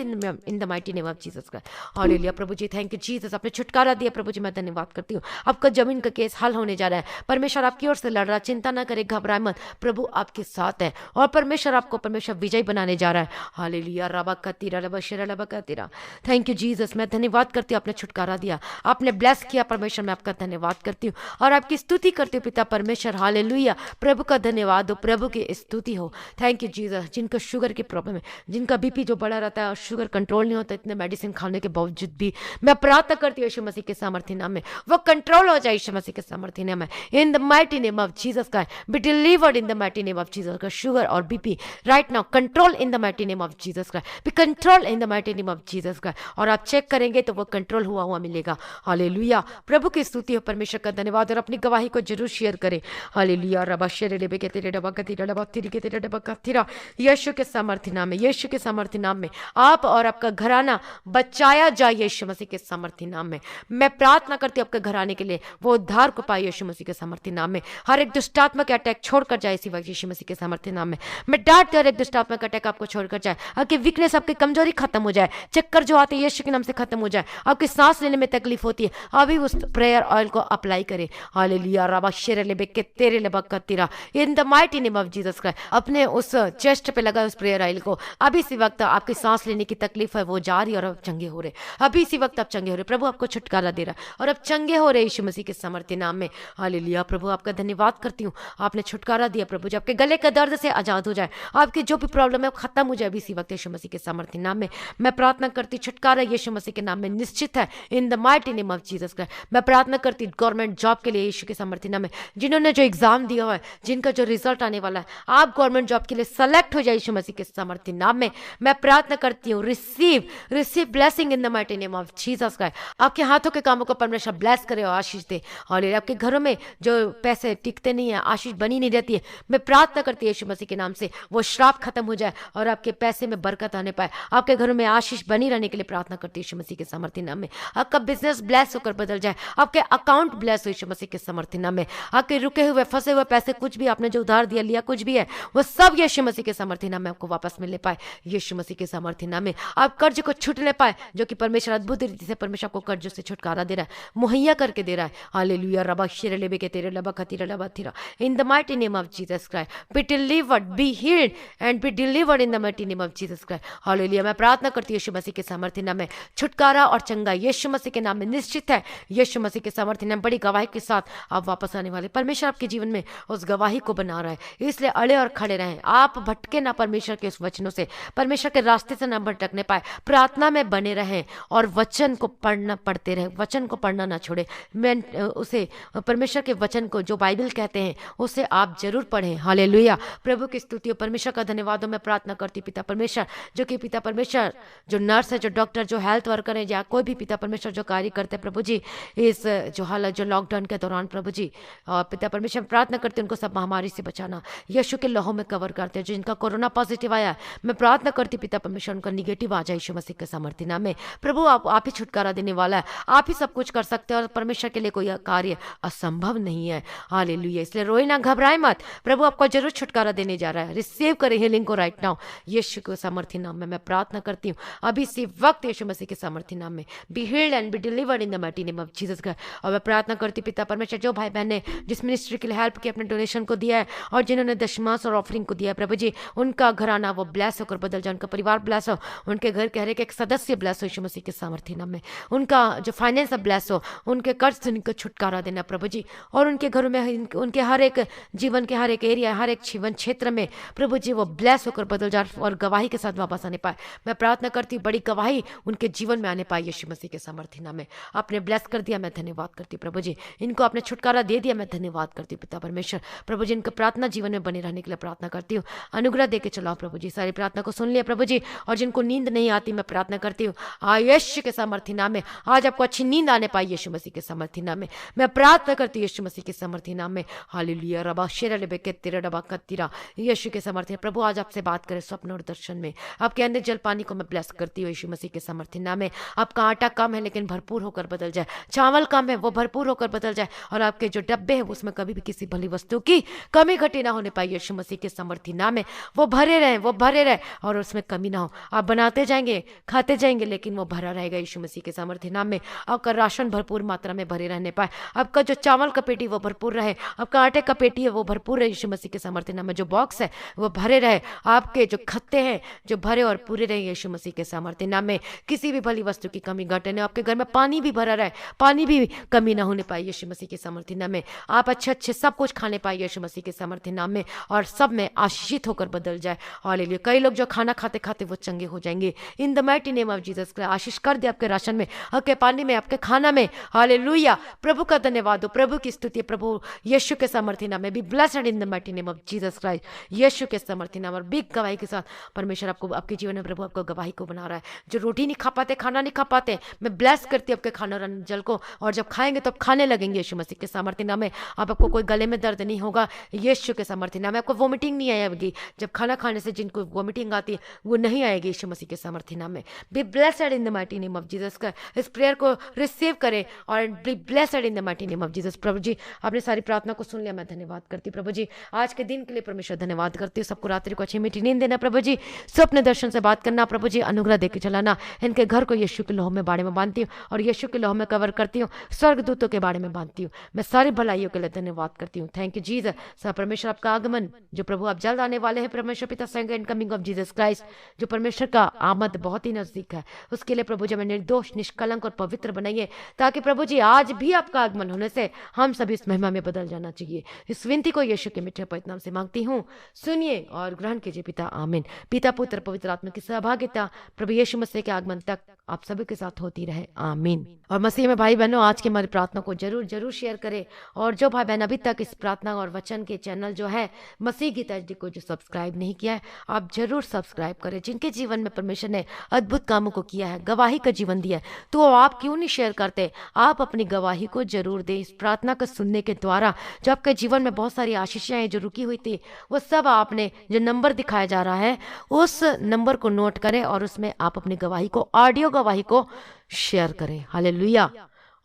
Speaker 1: in the mighty name of Jesus Christ. Hallelujah प्रभु जी, थैंक यू जीसस। आपने छुटकारा दिया प्रभु जी, मैं धन्यवाद करती हूँ। आपका जमीन का केस हल होने जा रहा है। परमेश्वर आपकी ओर से लड़ रहा, चिंता ना करे, घबराए मत, प्रभु आपके साथ है और परमेश्वर आपको विजय बनाने जा रहा है। Hallelujah, rava कत्तीरा rava Shera rava कत्तीरा। Thank you Jesus, मैं धन्यवाद करती हूँ। आपने छुटकारा दिया, आपने ब्लेस किया परमेश्वर, मैं आपका धन्यवाद करती हूँ और आपकी स्तुति करती हूँ पिता परमेश्वर। हालेलुया, प्रभु का धन्यवाद हो, प्रभु की स्तुति हो। Thank you Jesus. जिनको शुगर की प्रॉब्लम है, जिनका बीपी जो बढ़ा रहता है और शुगर कंट्रोल नहीं होता इतने मेडिसिन खाने के बावजूद भी, मैं प्रार्थना करती हूँ यीशु मसीह के सामर्थ्य नाम में वो कंट्रोल हो जाए यीशु मसीह के सामर्थ्य नाम में। In the mighty name of Jesus का be delivered in the mighty name of Jesus का। शुगर और BP right now control in the mighty name of Jesus का, be control in the mighty name of Jesus का। और आप check करेंगे तो वो कंट्रोल हुआ हुआ मिलेगा। हालेलुया, प्रभु की स्तुति हो, परमेश्वर का धन्यवाद। और अपनी गवाही को जरूर शेयर करें। हालेलुया, रबा शेरे लेबे के तेरे डबा कतीरा डबा तिरी के तेरे डबा कतीरा, यीशु के सामर्थ्य नाम में, यीशु के सामर्थ्य नाम में आप और आपका घराना बचाया जाए यीशु मसीह के सामर्थ्य नाम में। मैं प्रार्थना करती हूँ आपके घराने के लिए, वो उद्धार को पाए यीशु मसीह के सामर्थ्य नाम में। हर एक दुष्टात्मा के अटैक छोड़कर जाए इसी वक्त यीशु मसीह के सामर्थ्य नाम में। मैं डांटती हूँ हर एक दुष्टात्मा का अटैक आपको छोड़कर जाए, आपकी वीकनेस, आपकी कमजोरी खत्म हो जाए, चक्कर जो आते हैं यीशु के नाम से खत्म हो जाए, आपकी सांस लेने में तकलीफ होती है अभी उस प्रेयर ऑयल को अप्लाई करें। हालेलुया, रबा शेरे लेबे के तेरे लेबा कतीरा, in the mighty name of Jesus Christ. अपने उस चेस्ट पे लगा उस प्रेयर ऑयल को, अभी इसी वक्त आपकी सांस लेने की तकलीफ है वो जा रही है और आप चंगे हो रहे, अभी इसी वक्त आप चंगे हो रहे। प्रभु आपको छुटकारा दे रहा है और आप चंगे हो रहे यीशु मसीह के सामर्थ्य नाम में। हालेलुया, प्रभु आपका धन्यवाद करती हूँ, आपने छुटकारा दिया प्रभु जी। आपके गले के दर्द से आजाद हो जाए, आपकी जो भी प्रॉब्लम है खत्म हो जाए अभी इसी वक्त यीशु मसीह के सामर्थ्य नाम में। मैं प्रार्थना करती, छुटकारा यीशु मसीह के नाम में निश्चित है इन the mighty name of Jesus Christ. मैं प्रार्थना करती गवर्नमेंट जॉब के लिए यीशु के सामर्थ्य नाम में, जिन्होंने जो एग्जाम दिया हुआ है, जिनका जो रिजल्ट आने वाला है, आप गवर्नमेंट जॉब के लिए सेलेक्ट हो जाए यीशु मसीह के सामर्थ्य नाम में। मैं प्रार्थना करती हूँ receive blessing in the mighty name of Jesus Christ. आपके हाथों के कामों को परमेश्वर ब्लेस करे और आशीष दे। और आपके घरों में जो पैसे टिकते नहीं है, आशीष बनी नहीं रहती है, मैं प्रार्थना करती हूँ यीशु मसीह के नाम से वो श्राप खत्म हो जाए और आपके पैसे में बरकत आने पाए। आपके घरों में आशीष बनी रहने के लिए प्रार्थना करती हूँ यीशु मसीह के सामर्थ्य नाम में। आपका बिजनेस ब्लेस होकर बदल जाए, आपके अकाउंट ब्लेस हो यीशु मसीह के सामर्थ्य नाम में। आपके रुके हुए फंसे हुए पैसे, कुछ भी आपने जो उधार दिया लिया कुछ भी है, वो सब यीशु मसीह के सामर्थ्य नाम में आपको वापस मिलने पाए। यीशु मसीह के सामर्थ्य नाम में आप कर्ज को छूट ले पाए, जो कि परमेश्वर अद्भुत रीति से परमेश्वर आपको कर्ज से छुटकारा दे रहा है, मुहैया करके दे रहा है। हालेलुया। रबा शिरे लेबे के तेरे लबा खतीरा लबा theta, in the mighty name of Jesus Christ be delivered, be heeled and B delivered in the mighty name of Jesus Christ. Hallelujah. मैं प्रार्थना करती हूँ यीशु मसीह के सामर्थ्य नाम में छुटकारा और चंगा यीशु मसीह के नाम में निश्चित है। यीशु मसीह के सामर्थ्य नाम बड़ी गवाही के साथ आप वापस आने वाले, परमेश्वर आपके जीवन में उस गवाही को बना रहा है। इसलिए अड़े और खड़े रहें, आप भटके ना परमेश्वर के उस वचनों से, परमेश्वर के रास्ते से ना भटकने पाए, प्रार्थना में बने रहें और वचन को पढ़ते रहें, वचन को पढ़ना ना छोड़े। मैं उसे परमेश्वर के वचन को जो बाइबल कहते हैं उसे आप जरूर पढ़ें। हालेलुया। प्रभु की स्तुति हो, परमेश्वर का धन्यवाद हो। मैं प्रार्थना करती पिता परमेश्वर, जो कि पिता परमेश्वर जो नर्स है, जो डॉक्टर, जो हेल्थ वर्कर है, या कोई भी पिता परमेश्वर जो कार्य करते हैं प्रभु जी, इस जो हालत जो लॉकडाउन के दौरान प्रभु जी, और पिता परमेश्वर प्रार्थना करते हैं उनको सब महामारी से बचाना, यीशु के लहू में कवर करते हैं। जिनका कोरोना पॉजिटिव आया, मैं प्रार्थना करती पिता परमेश्वर उनका निगेटिव आ जाए यीशु मसीह के सामर्थ्य नाम में। प्रभु आप ही छुटकारा देने वाला है, आप ही सब कुछ कर सकते हैं और परमेश्वर के लिए कोई कार्य असंभव नहीं है। हालेलुया। इसलिए रोए ना, घबराए मत, प्रभु आपको जरूर छुटकारा देने जा रहा है। रिसीव करें हीलिंग को राइट नाउ यीशु के सामर्थ्य नाम में। मैं प्रार्थना करती हूँ अभी इसी वक्त यीशु मसीह के सामर्थ्य नाम में, be healed and B delivered in the mighty name of Jesus Christ. और मैं प्रार्थना करती पिता परमेश्वर, जो भाई बहन ने जिस मिनिस्ट्री के लिए हेल्प की, अपने डोनेशन को दिया है और जिन्होंने दशमांश और ऑफरिंग को दिया है प्रभु जी, उनका घराना वो ब्लेस होकर बदल जाए, उनका परिवार ब्लेस हो, उनके घर के हर एक सदस्य ब्लेस हो यीशु मसीह के सामर्थ्य नाम में। उनका जो फाइनेंस ब्लेस हो, उनके कर्ज से उनको छुटकारा देना प्रभु जी, और उनके घरों में उनके हर एक जीवन के हर एक एरिया, हर एक जीवन क्षेत्र में प्रभु जी वो ब्लेस होकर बदल जाए और गवाही के साथ वापस आने पाए। मैं प्रार्थना करती बड़ी गवाही उनके जीवन में आने पाए यीशु मसीह के सामर्थ्य नाम में। आपने ब्लेस कर दिया, मैं धन्यवाद करती प्रभु जी। इनको आपने छुटकारा दे दिया, मैं धन्यवाद करती पिता परमेश्वर। प्रभु जी इनका प्रार्थना जीवन में बने रहने के लिए प्रार्थना करती हूँ, अनुग्रह देके चलाओ प्रभु जी। सारी प्रार्थना को सुन लिया प्रभु जी, और जिनको नींद नहीं आती मैं प्रार्थना करती हूँ यीशु के सामर्थ्य नाम में आज आपको अच्छी नींद आने पाई यीशु मसीह के सामर्थ्य नाम में। मैं प्रार्थना करती हूँ यीशु मसीह के सामर्थ्य नाम में। हालेलुया। रबा शेरा लेबे के तेरा डबा कत्तीरा, यीशु के सामर्थ्य। प्रभु आज आपसे बात करें स्वप्न और दर्शन में, आपके अंदर जल पानी को मैं ब्लेस करती हूँ यीशु मसीह के सामर्थ्य नाम में। आपका आटा कम है लेकिन भरपूर होकर बदल जाए, चावल कम है वो भरपूर होकर बदल जाए, और आपके जो डब्बे हैं उसमें कभी भी किसी भली वस्तु की कमी घटी ना होने पाई यीशु मसीह के सामर्थ्य नाम में। वो भरे रहे, वो भरे रहे और उसमें कमी ना हो। आप बनाते जाएंगे, खाते जाएंगे, लेकिन वो भरा रहेगा यीशु मसीह के सामर्थ्य नाम में। आपका राशन भरपूर मात्रा में भरे रहने पाए, आपका जो चावल का पेटी वो भरपूर रहे, आपका आटे का पेटी है वो भरपूर रहे यीशु मसीह के सामर्थ्य नाम में। जो बॉक्स है वो भरे रहे, आपके जो खत्ते हैं जो भरे और पूरे रहे यीशु मसीह के सामर्थ्य नाम में। किसी भी भली वस्तु की कमी घटे न, आपके घर में पानी भी भरा रहे, पानी भी कमी ना होने पाए यीशु मसीह के सामर्थ्य नाम में। आप अच्छे अच्छे सब कुछ खाने पाए यीशु मसीह के सामर्थ्य नाम में, और सब में आशीषित होकर बदल जाए। हालेलुया। कई लोग जो खाना खाते खाते वो चंगे हो जाएंगे in the mighty name of Jesus Christ. आशीष कर दे आपके राशन में, आपके पानी में, आपके खाना में। हालेलुया। प्रभु का धन्यवाद हो, प्रभु की स्तुति। प्रभु यीशु के सामर्थ्य नाम में be blessed in the mighty name of Jesus Christ. Yeshu के सामर्थ्य नाम और बिग गवाही के साथ परमेश्वर आपको आपके जीवन में प्रभु आपको गवाही को बना रहा है। जो रोटी नहीं खा पाते, खाना नहीं खा पाते, मैं ब्लेस करती हूँ आपके खाना और जल को, और जब खाएंगे तो खाने लगेंगे यीशु मसीह के सामर्थ्य नाम में। आपको कोई गले में दर्द नहीं होगा यीशु के सामर्थ्य नाम में। आपको वोमिटिंग नहीं आएगी, जब खाना खाने से जिनको वोमिटिंग आती है वो नहीं आएगी यीशु मसीह के सामर्थ्य नाम में। Be blessed in the mighty name of Jesus का इस प्रेयर को रिसीव करें और be blessed in the mighty name of Jesus. प्रभु जी आपने सारी प्रार्थना को सुन लिया, मैं धन्यवाद करती प्रभु जी। आज के दिन के लिए परमेश्वर धन्यवाद करती हूँ। सबको रात्रि को अच्छी मीठी नींद देना प्रभु जी, स्वप्न दर्शन से बात करना प्रभु जी, अनुग्रह देकर चलाना। इनके घर को यीशु के लहू में बाड़े में बांधती हूँ और यीशु के लहू में कवर करती हूँ, स्वर्गदूतों के बारे में बांधती हूँ। मैं सारी भलाइयों के लिए धन्यवाद करती हूँ। Thank you Jesus. सब परमेश्वर आपका आगमन जो प्रभु आप जल्द आने वाले हैं, परमेश्वर पिता संग इनकमिंग ऑफ जीसस क्राइस्ट, जो परमेश्वर का आमद बहुत ही नजदीक है, उसके लिए प्रभु जी हमें निर्दोष, निष्कलंक और पवित्र बनाइए, ताकि प्रभु जी आज भी आपका आगमन होने से हम सभी इस महिमा में बदल जाना चाहिए। इस विनती को यीशु के मीठे पवित्र नाम से मांगती हूँ, सुनिए और ग्रहण कीजिए पिता। आमीन। पिता पुत्र पवित्र आत्मा की सहभागिता प्रभु यीशु मसीह के आगमन तक आप सभी के साथ होती रहे। आमीन। और मसीह में भाई बहनों, आज की हमारी प्रार्थना को जरूर जरूर शेयर करें, और जो भाई बहन अभी तक इस प्रार्थना और वचन के चैनल जो है मसीह गीत एचडी को जो सब्सक्राइब नहीं किया है, आप जरूर सब्सक्राइब करें। जिनके जीवन में परमेश्वर ने अद्भुत कामों को किया है, गवाही का जीवन दिया है, तो आप क्यों नहीं शेयर करते? आप अपनी गवाही को जरूर दें। इस प्रार्थना को सुनने के द्वारा जो आपके जीवन में बहुत सारी आशीषें हैं जो रुकी हुई थी, वो सब आपने जो नंबर दिखाया जा रहा है उस नंबर को नोट करें और उसमें आप अपनी गवाही को, ऑडियो गवाही को शेयर करें। हालेलुया।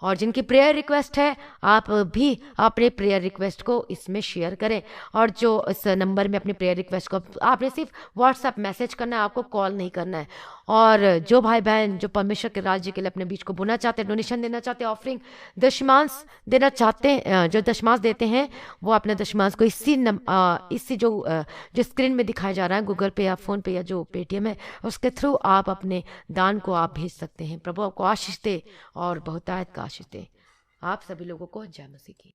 Speaker 1: और जिनकी प्रेयर रिक्वेस्ट है, आप भी अपने प्रेयर रिक्वेस्ट को इसमें शेयर करें। और जो इस नंबर में अपनी प्रेयर रिक्वेस्ट को आपने सिर्फ व्हाट्सएप मैसेज करना है, आपको कॉल नहीं करना है। और जो भाई बहन जो परमेश्वर के राज्य के लिए अपने बीच को बोना चाहते हैं, डोनेशन देना चाहते हैं, ऑफरिंग दशमांश देना चाहते हैं, जो दशमांश देते हैं, वो अपने दशमांश को इसी जो स्क्रीन में दिखाया जा रहा है, गूगल पे या फोन पे या जो पेटीएम है, उसके थ्रू आप अपने दान को आप भेज सकते हैं। प्रभु आपको आशीष दे और बहुतायत का आशीष दे। आप सभी लोगों को जय मसीह की।